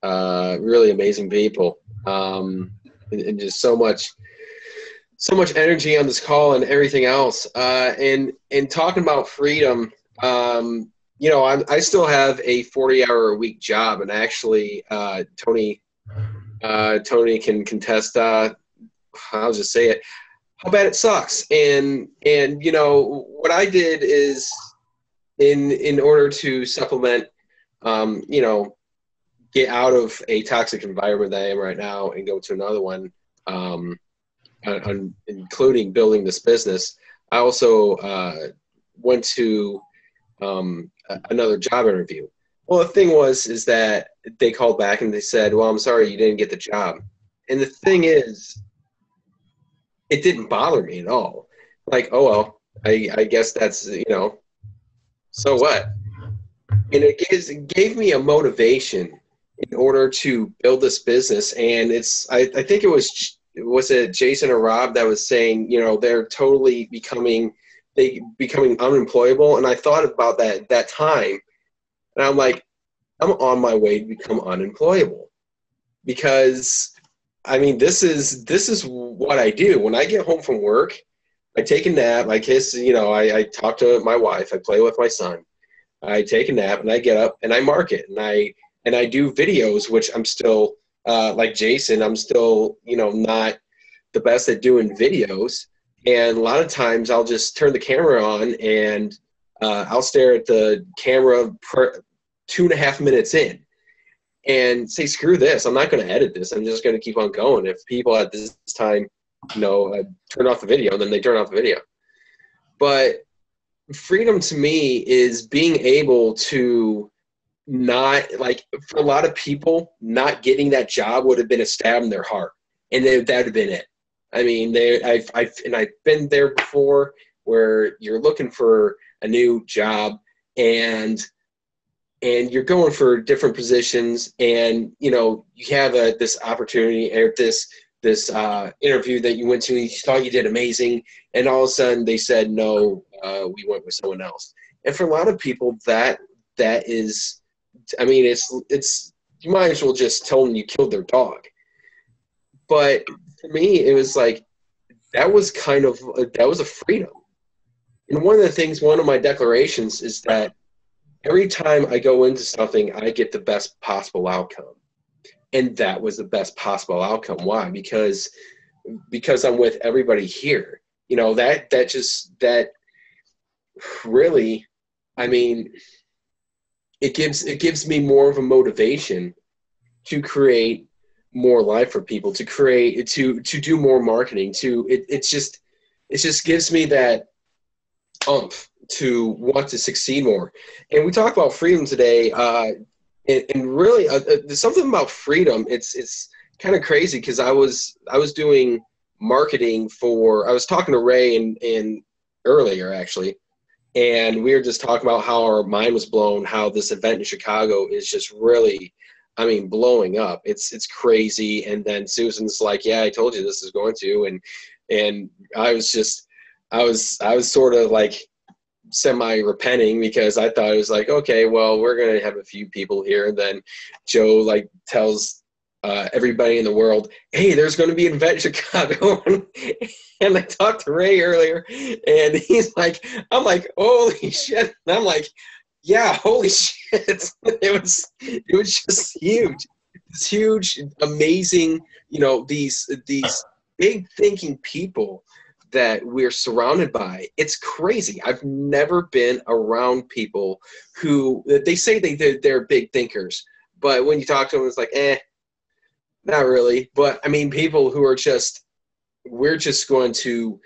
I: really amazing people, and just so much energy on this call and everything else. And talking about freedom, I still have a 40-hour-a-week job, and actually, Tony can contest. I'll just say it, how bad it sucks. And what I did is, in order to supplement, get out of a toxic environment that I am right now and go to another one, including building this business. I also went to another job interview. Well, the thing is that they called back and they said, "Well, I'm sorry, you didn't get the job." And the thing is, it didn't bother me at all. Like, oh well, I guess that's, so what? And it gave me a motivation in order to build this business. And I think it was it Jason or Rob that was saying, they're totally becoming unemployable. And I thought about that time, and I'm like, I'm on my way to become unemployable, because this is what I do. When I get home from work, I take a nap, I kiss, I talk to my wife, I play with my son, I take a nap, and I get up and I market, and I do videos, which I'm still, like Jason, I'm still, not the best at doing videos. And a lot of times I'll just turn the camera on and I'll stare at the camera 2.5 minutes in and say, screw this, I'm not going to edit this. I'm just going to keep on going. If people at this time, turn off the video, then they turn off the video. But freedom to me is being able to not, like, for a lot of people, not getting that job would have been a stab in their heart, and that would have been it. I've been there before, where you're looking for a new job, and and you're going for different positions, and you know you have this opportunity or this interview that you went to, and you thought you did amazing, and all of a sudden they said no, we went with someone else. And for a lot of people, that is, I mean, it's you might as well just tell them you killed their dog. But for me, it was like that was a freedom. And one of my declarations is that every time I go into something, I get the best possible outcome. And that was the best possible outcome. Why? Because I'm with everybody here. You know, that really, I mean, it gives me more of a motivation to create more life for people, to do more marketing, it just gives me that oomph to want to succeed more. And we talk about freedom today, and really there's something about freedom. It's kind of crazy because I was doing marketing I was talking to Ray and earlier actually, and we were just talking about how our mind was blown, how this event in Chicago is just really, I mean, blowing up. It's crazy. And then Susan's like, yeah, I told you this is going to, and I was sort of like semi-repenting because I thought it was like, okay, well, we're going to have a few people here. And then Joe like tells everybody in the world, hey, there's going to be an event in Chicago. And I talked to Ray earlier, and he's like, I'm like, holy shit. And I'm like, yeah, holy shit. It was just huge. It's huge, amazing, you know, these big thinking people that we're surrounded by. It's crazy. I've never been around people who, they say they're big thinkers, but when you talk to them, it's like, not really. But I mean, people who are just, we're just going to,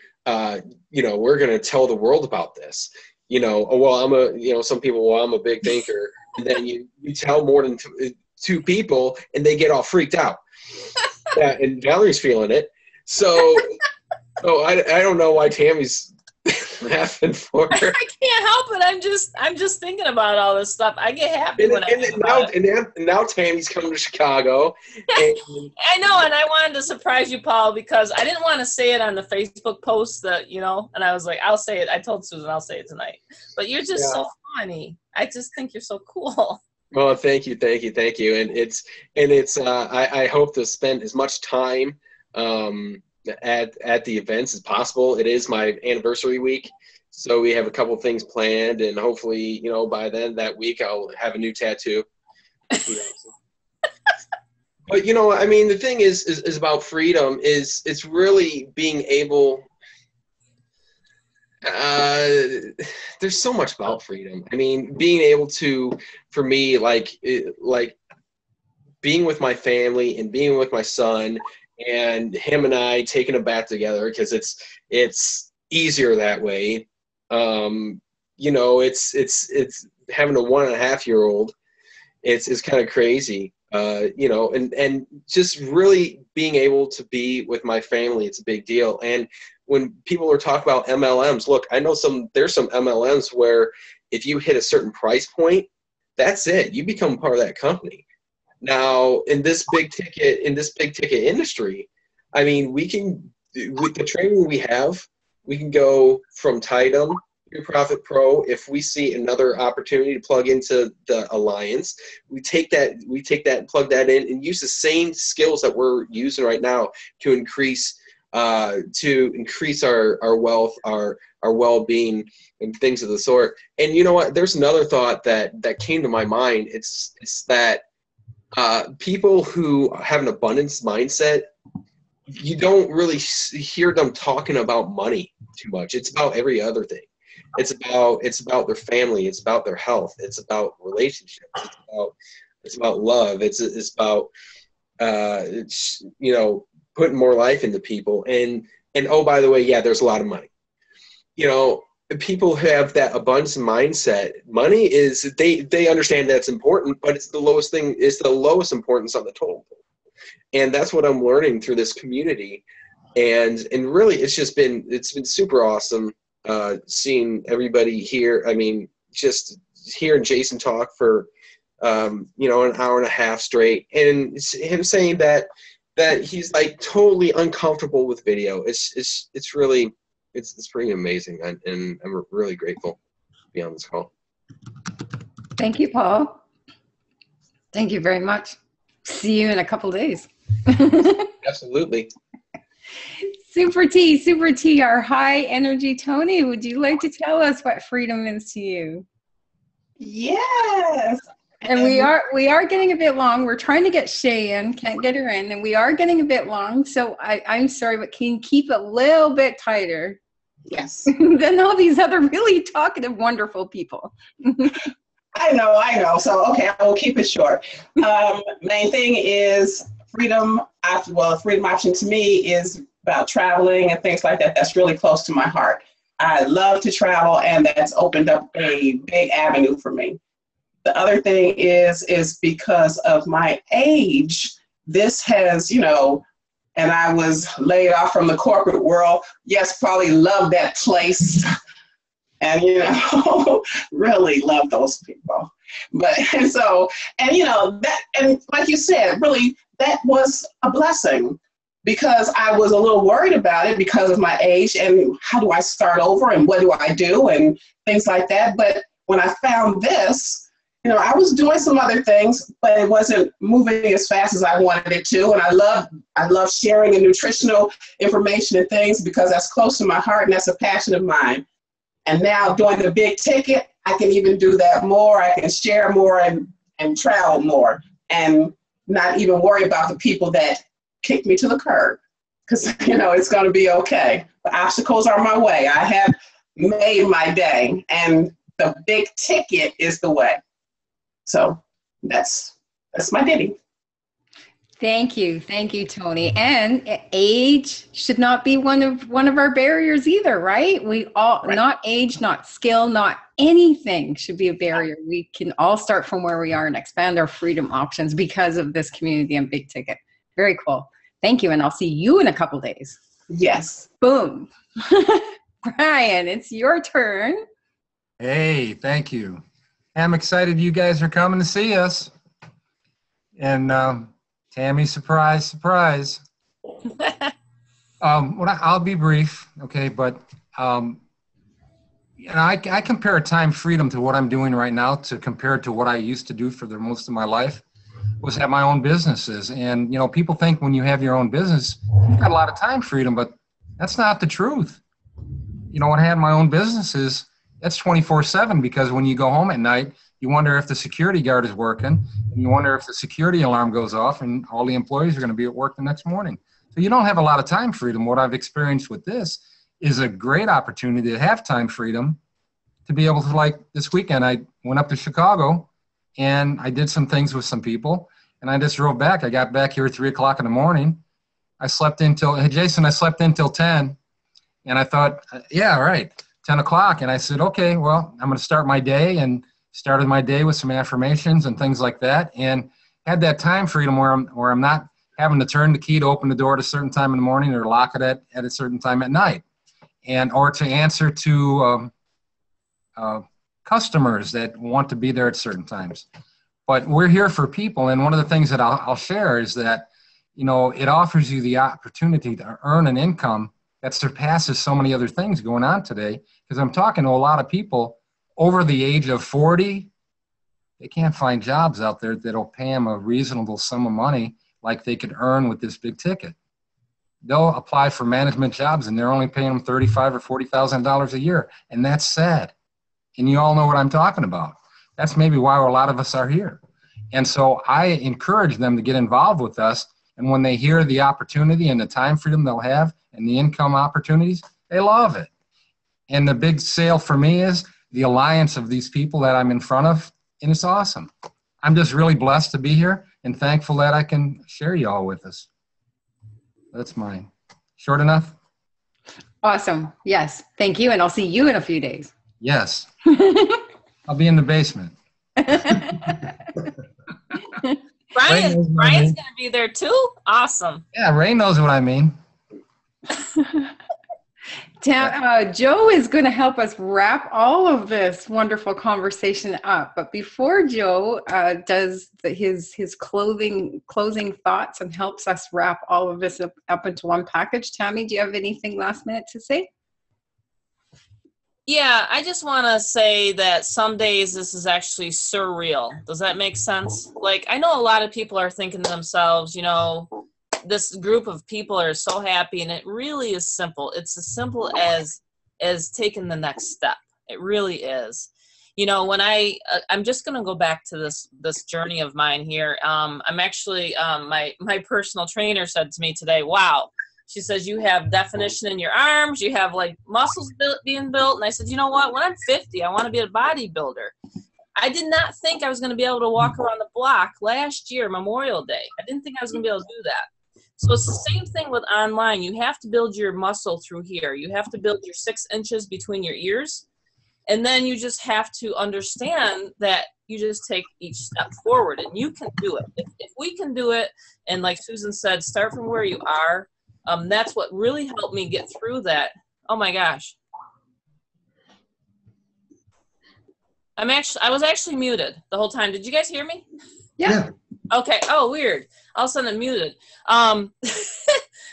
I: you know, we're going to tell the world about this. You know, oh, well, some people, well, I'm a big thinker. And then you tell more than two people and they get all freaked out. Yeah, and Valerie's feeling it. So I don't know why Tammy's laughing for her.
C: I can't help it. I'm just thinking about all this stuff. I get happy when I think about it.
I: And now Tammy's coming to Chicago. And,
C: I know, and I wanted to surprise you, Paul, because I didn't want to say it on the Facebook post that, you know, and I was like, I'll say it. I told Susan I'll say it tonight. But you're just so funny. I just think you're so cool.
I: Well, thank you. And I hope to spend as much time at the events as possible. It is my anniversary week, so we have a couple things planned, and hopefully, you know, by then that week I'll have a new tattoo. But you know, I mean, the thing is about freedom is it's really being able. There's so much about freedom. I mean, being able to, for me, like being with my family and being with my son. And him and I taking a bath together because it's easier that way. You know, it's having a 1.5-year-old. It's kind of crazy. You know, and just really being able to be with my family, it's a big deal. And when people are talking about MLMs, look, I know there's some MLMs where if you hit a certain price point, that's it. You become part of that company. Now, in this big ticket industry, I mean, with the training we have, we can go from Titum to Profit Pro. If we see another opportunity to plug into the alliance, we take that and plug that in and use the same skills that we're using right now to increase our wealth, our well-being, and things of the sort. And you know what? There's another thought that came to my mind. It's that. People who have an abundance mindset, you don't really hear them talking about money too much. It's about every other thing. It's about their family. It's about their health. It's about relationships. It's about love. It's about you know, putting more life into people. And oh, by the way, yeah, there's a lot of money. You know, people who have that abundance mindset, money is, they understand that's important, but it's the lowest thing, it's the lowest importance on the total. And that's what I'm learning through this community. And really it's been super awesome seeing everybody here. I mean, just hearing Jason talk for you know, an hour and a half straight, and him saying that he's like totally uncomfortable with video. It's really pretty amazing, and I'm really grateful to be on this call.
A: Thank you, Paul. Thank you very much. See you in a couple days.
I: Absolutely.
A: Super T, our high energy Tony, would you like to tell us what freedom is to you?
J: Yes.
A: And we are getting a bit long. We're trying to get Shay in, can't get her in, and we are getting a bit long. So I'm sorry, but can you keep it a little bit tighter?
J: Yes.
A: Than all these other really talkative, wonderful people.
J: I know. So, okay, I will keep it short. Main thing is freedom. Freedom option to me is about traveling and things like that. That's really close to my heart. I love to travel, and that's opened up a big avenue for me. The other thing is because of my age, this has, you know, and I was laid off from the corporate world. Yes, probably love that place. And, you know, really love those people. But, and you know, that, and like you said, really, that was a blessing, because I was a little worried about it because of my age and how do I start over and what do I do and things like that. But when I found this, you know, I was doing some other things, but it wasn't moving as fast as I wanted it to. And I love sharing the nutritional information and things because that's close to my heart and that's a passion of mine. And now doing the big ticket, I can even do that more. I can share more and travel more and not even worry about the people that kick me to the curb, because, you know, it's going to be okay. The obstacles are my way. I have made my day, and the big ticket is the way. So that's my ditty.
A: Thank you, Tony. And age should not be one of our barriers either, right? We all, right. Not age, not skill, not anything should be a barrier. We can all start from where we are and expand our freedom options because of this community and big ticket. Very cool. Thank you, and I'll see you in a couple days.
J: Yes.
A: Boom. Brian, it's your turn.
K: Hey, thank you. I'm excited you guys are coming to see us. And Tammy, surprise. I'll be brief, okay? But you know, I compare time freedom to what I'm doing right now to compare it to what I used to do for the most of my life, was have my own businesses. And you know, people think when you have your own business, you've got a lot of time freedom, but that's not the truth. You know, when I had my own businesses, that's 24/7, because when you go home at night, you wonder if the security guard is working, and you wonder if the security alarm goes off, and all the employees are going to be at work the next morning. So you don't have a lot of time freedom. What I've experienced with this is a great opportunity to have time freedom, to be able to, like this weekend, I went up to Chicago, and I did some things with some people, and I just drove back. I got back here at 3 o'clock in the morning. I slept in till, hey, Jason, I slept in till 10, and I thought, yeah, right. 10 o'clock. And I said, okay, well, I'm going to start my day, and started my day with some affirmations and things like that. And had that time freedom where I'm not having to turn the key to open the door at a certain time in the morning or lock it at a certain time at night, or to answer to customers that want to be there at certain times. But we're here for people. And one of the things that I'll share is that, you know, it offers you the opportunity to earn an income that surpasses so many other things going on today. Because I'm talking to a lot of people over the age of 40, they can't find jobs out there that'll pay them a reasonable sum of money like they could earn with this big ticket. They'll apply for management jobs and they're only paying them $35,000 or $40,000 a year. And that's sad. And you all know what I'm talking about. That's maybe why a lot of us are here. And so I encourage them to get involved with us. And when they hear the opportunity and the time freedom they'll have and the income opportunities, they love it. And the big sale for me is the alliance of these people that I'm in front of, and it's awesome. I'm just really blessed to be here and thankful that I can share you all with us. That's mine. Short enough?
A: Awesome. Yes. Thank you. And I'll see you in a few days.
K: Yes. I'll be in the basement.
C: Brian's going to be there too? Awesome.
K: Yeah, Ray knows what I mean.
A: Joe is going to help us wrap all of this wonderful conversation up. But before Joe does his closing thoughts and helps us wrap all of this up into one package, Tammy, do you have anything last minute to say?
C: Yeah, I just want to say that some days this is actually surreal. Does that make sense? Like, I know a lot of people are thinking to themselves, you know, this group of people are so happy, and it really is simple. It's as simple as taking the next step. It really is. You know, when I'm just going to go back to this journey of mine here. I'm actually, my personal trainer said to me today, wow, she says, you have definition in your arms, you have like muscles being built. And I said, you know what, when I'm 50, I want to be a bodybuilder. I did not think I was going to be able to walk around the block last year, Memorial Day. I didn't think I was going to be able to do that. So it's the same thing with online. You have to build your muscle through here. You have to build your 6 inches between your ears. And then you just have to understand that you just take each step forward, and you can do it. If we can do it, and like Susan said, start from where you are, that's what really helped me get through that. Oh my gosh. I was actually muted the whole time. Did you guys hear me?
A: Yeah.
C: Okay. Oh, weird. All of a sudden muted.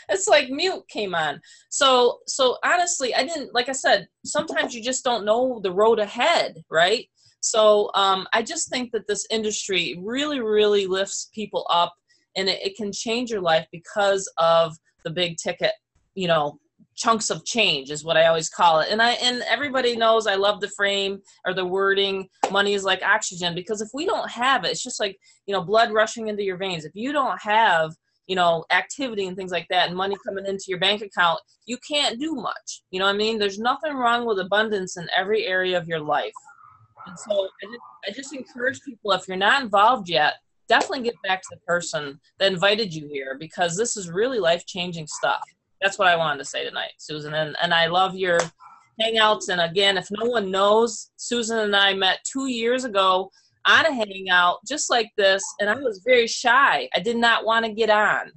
C: It's like mute came on. So honestly, I didn't, like I said, sometimes you just don't know the road ahead, right? So I just think that this industry really, really lifts people up, and it can change your life because of the big ticket, you know, chunks of change is what I always call it. And everybody knows I love the frame or the wording, money is like oxygen, because if we don't have it, it's just like, you know, blood rushing into your veins. If you don't have, you know, activity and things like that and money coming into your bank account, you can't do much. You know what I mean? There's nothing wrong with abundance in every area of your life. And so I just encourage people, if you're not involved yet, definitely get back to the person that invited you here, because this is really life-changing stuff. That's what I wanted to say tonight, Susan. And I love your hangouts. And again, if no one knows, Susan and I met 2 years ago on a hangout just like this, and I was very shy. I did not want to get on.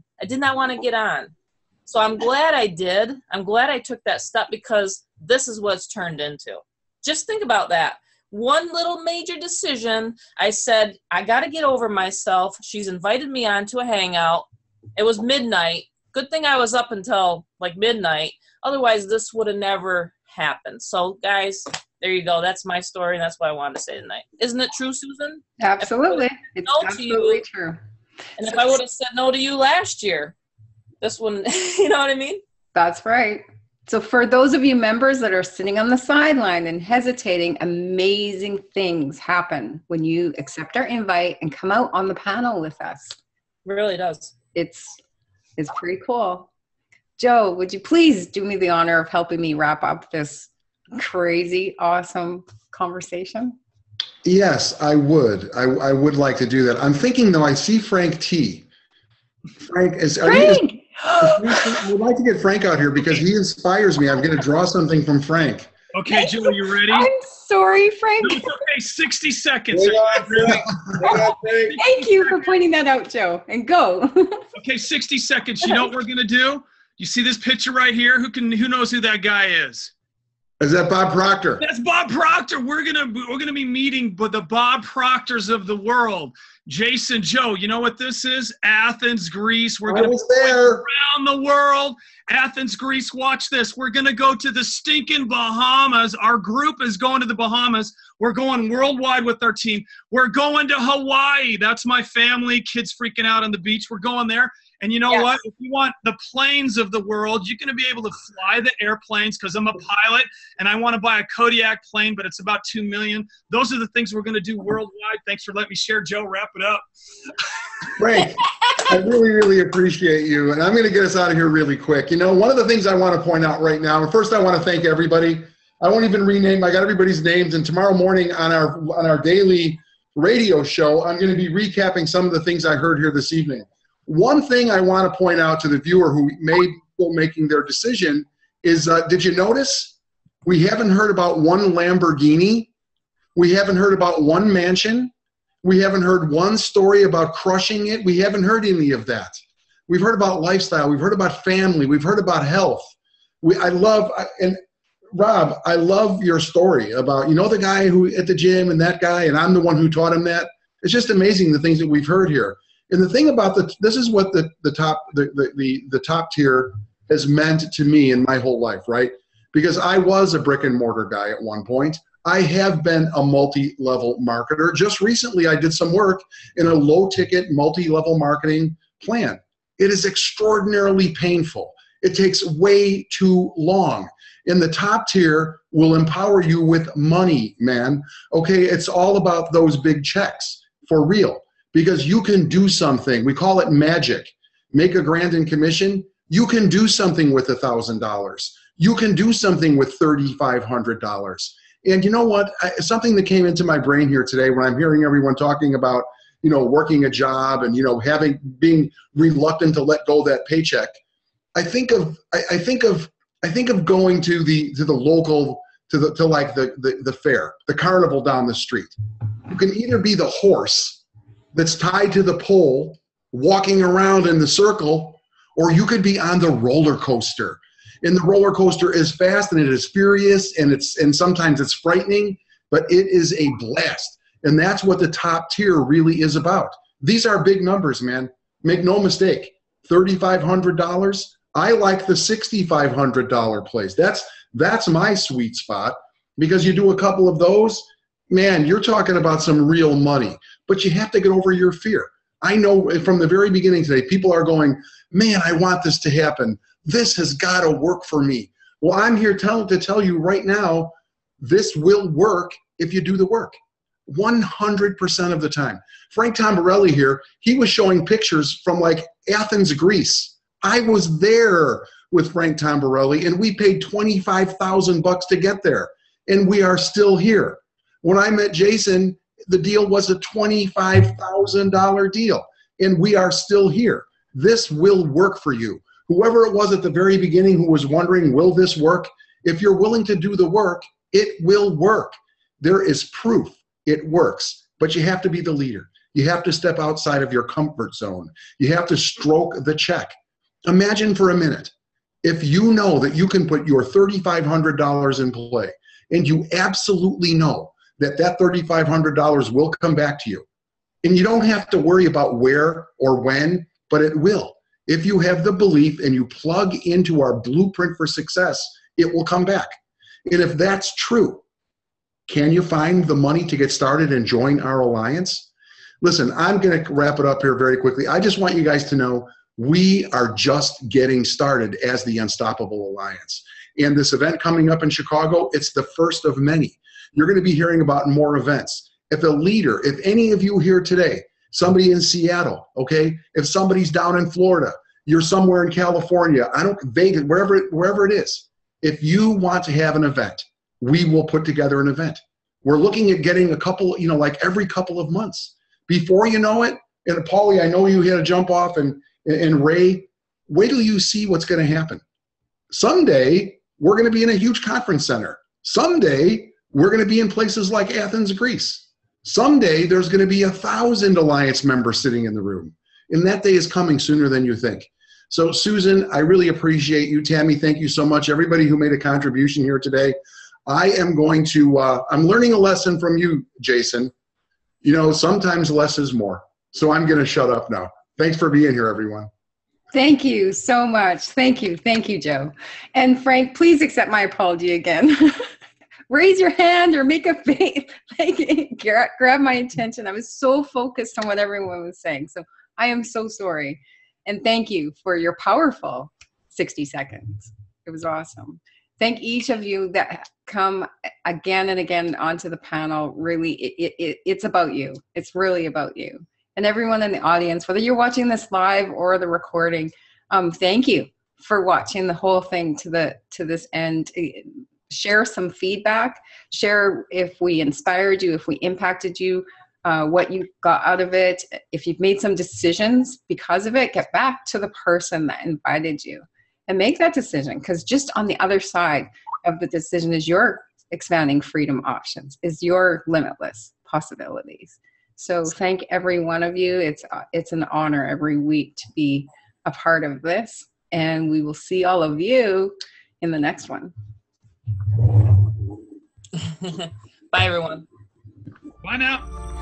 C: So I'm glad I did. I'm glad I took that step, because this is what it's turned into. Just think about that. One little major decision, I said, I got to get over myself. She's invited me on to a hangout. It was midnight. Good thing I was up until like midnight. Otherwise, this would have never happened. So, guys, there you go. That's my story, and that's what I wanted to say tonight. Isn't it true, Susan?
A: Absolutely. It's absolutely true.
C: And if I would have said no to you last year, this one, you know what I mean?
A: That's right. So for those of you members that are sitting on the sideline and hesitating, amazing things happen when you accept our invite and come out on the panel with us.
C: It really does.
A: It's pretty cool. Joe, would you please do me the honor of helping me wrap up this crazy, awesome conversation?
F: Yes, I would. I would like to do that. I'm thinking, though, I see Frank T. Frank is.
A: Frank!
F: I would like to get Frank out here because he inspires me. I'm going to draw something from Frank.
L: Okay, Joe, you ready?
A: I'm sorry, Frank.
L: No, it's okay. 60 seconds.
A: Thank you for pointing that out, Joe. And go.
L: Okay, 60 seconds. You know what we're going to do? You see this picture right here? Who knows who that guy is?
F: Is that Bob Proctor?
L: That's Bob Proctor. We're gonna be meeting with the Bob Proctors of the world. Jason, Joe, you know what this is? Athens, Greece. We're gonna be around the world. Athens, Greece. Watch this. We're gonna go to the stinking Bahamas. Our group is going to the Bahamas. We're going worldwide with our team. We're going to Hawaii. That's my family. Kids freaking out on the beach. We're going there. And you know what? If you want the planes of the world, you're going to be able to fly the airplanes because I'm a pilot and I want to buy a Kodiak plane, but it's about $2 million. Those are the things we're going to do worldwide. Thanks for letting me share. Joe, wrap it up.
F: Frank, I really, really appreciate you. And I'm going to get us out of here really quick. You know, one of the things I want to point out right now, and first I want to thank everybody. I won't even rename. I got everybody's names. And tomorrow morning on our daily radio show, I'm going to be recapping some of the things I heard here this evening. One thing I want to point out to the viewer who may be making their decision is, did you notice we haven't heard about one Lamborghini? We haven't heard about one mansion. We haven't heard one story about crushing it. We haven't heard any of that. We've heard about lifestyle. We've heard about family. We've heard about health. And Rob, I love your story about, the guy who at the gym and that guy, and I'm the one who taught him that. It's just amazing the things that we've heard here. And the thing about this is what the top tier has meant to me in my whole life, right? Because I was a brick and mortar guy at one point. I have been a multi-level marketer. Just recently, I did some work in a low-ticket multi-level marketing plan. It is extraordinarily painful. It takes way too long. And the top tier will empower you with money, man. Okay, it's all about those big checks for real, because you can do something. We call it magic. Make a grand in commission. You can do something with $1,000. You can do something with $3,500. And you know what? Something that came into my brain here today when I'm hearing everyone talking about, working a job and, being reluctant to let go of that paycheck. I think of going to the local, to the fair, the carnival down the street. You can either be the horse that's tied to the pole, walking around in the circle, or you could be on the roller coaster. And the roller coaster is fast and it is furious and sometimes it's frightening, but it is a blast. And that's what the top tier really is about. These are big numbers, man. Make no mistake. $3,500. I like the $6,500 place. That's my sweet spot, because you do a couple of those, man, you're talking about some real money. But you have to get over your fear. I know from the very beginning today, people are going, man, I want this to happen. This has got to work for me. Well, I'm here to tell you right now, this will work if you do the work. 100% of the time. Frank Tamborelli here, he was showing pictures from like Athens, Greece. I was there with Frank Tamborelli, and we paid $25,000 to get there, and we are still here. When I met Jason, the deal was a $25,000 deal, and we are still here. This will work for you. Whoever it was at the very beginning who was wondering, will this work? If you're willing to do the work, it will work. There is proof it works, but you have to be the leader. You have to step outside of your comfort zone. You have to stroke the check. Imagine for a minute, if you know that you can put your $3,500 in play, and you absolutely know that that $3,500 will come back to you, and you don't have to worry about where or when, but it will. If you have the belief and you plug into our blueprint for success, it will come back. And if that's true, can you find the money to get started and join our alliance? Listen, I'm going to wrap it up here very quickly. I just want you guys to know we are just getting started as the Unstoppable Alliance. And this event coming up in Chicago, it's the first of many. You're going to be hearing about more events. If a leader, if any of you here today, somebody in Seattle, okay, if somebody's down in Florida, you're somewhere in California, Vegas, wherever it is, if you want to have an event, we will put together an event. We're looking at getting a couple, like every couple of months. Before you know it, and Paulie, I know you had to jump off, and Ray, wait till you see what's going to happen. Someday, we're going to be in a huge conference center. Someday, we're going to be in places like Athens, Greece. Someday, there's going to be 1,000 Alliance members sitting in the room. And that day is coming sooner than you think. So, Susan, I really appreciate you. Tammy, thank you so much. Everybody who made a contribution here today. I am going to, I'm learning a lesson from you, Jason. Sometimes less is more. So I'm going to shut up now. Thanks for being here, everyone. Thank you so much. Thank you. Thank you, Joe. And Frank, please accept my apology again. Raise your hand or make a face, grab my attention. I was so focused on what everyone was saying. So I am so sorry. And thank you for your powerful 60 seconds. It was awesome. Thank each of you that come again and again onto the panel. Really, it's about you. It's really about you. And everyone in the audience, whether you're watching this live or the recording, thank you for watching the whole thing to this end. Share some feedback. Share if we inspired you, if we impacted you, what you got out of it. If you've made some decisions because of it, get back to the person that invited you and make that decision, because just on the other side of the decision is your expanding freedom options, is your limitless possibilities. So thank every one of you. It's an honor every week to be a part of this, and we will see all of you
A: in the next one.
C: Bye, everyone.
L: Bye now.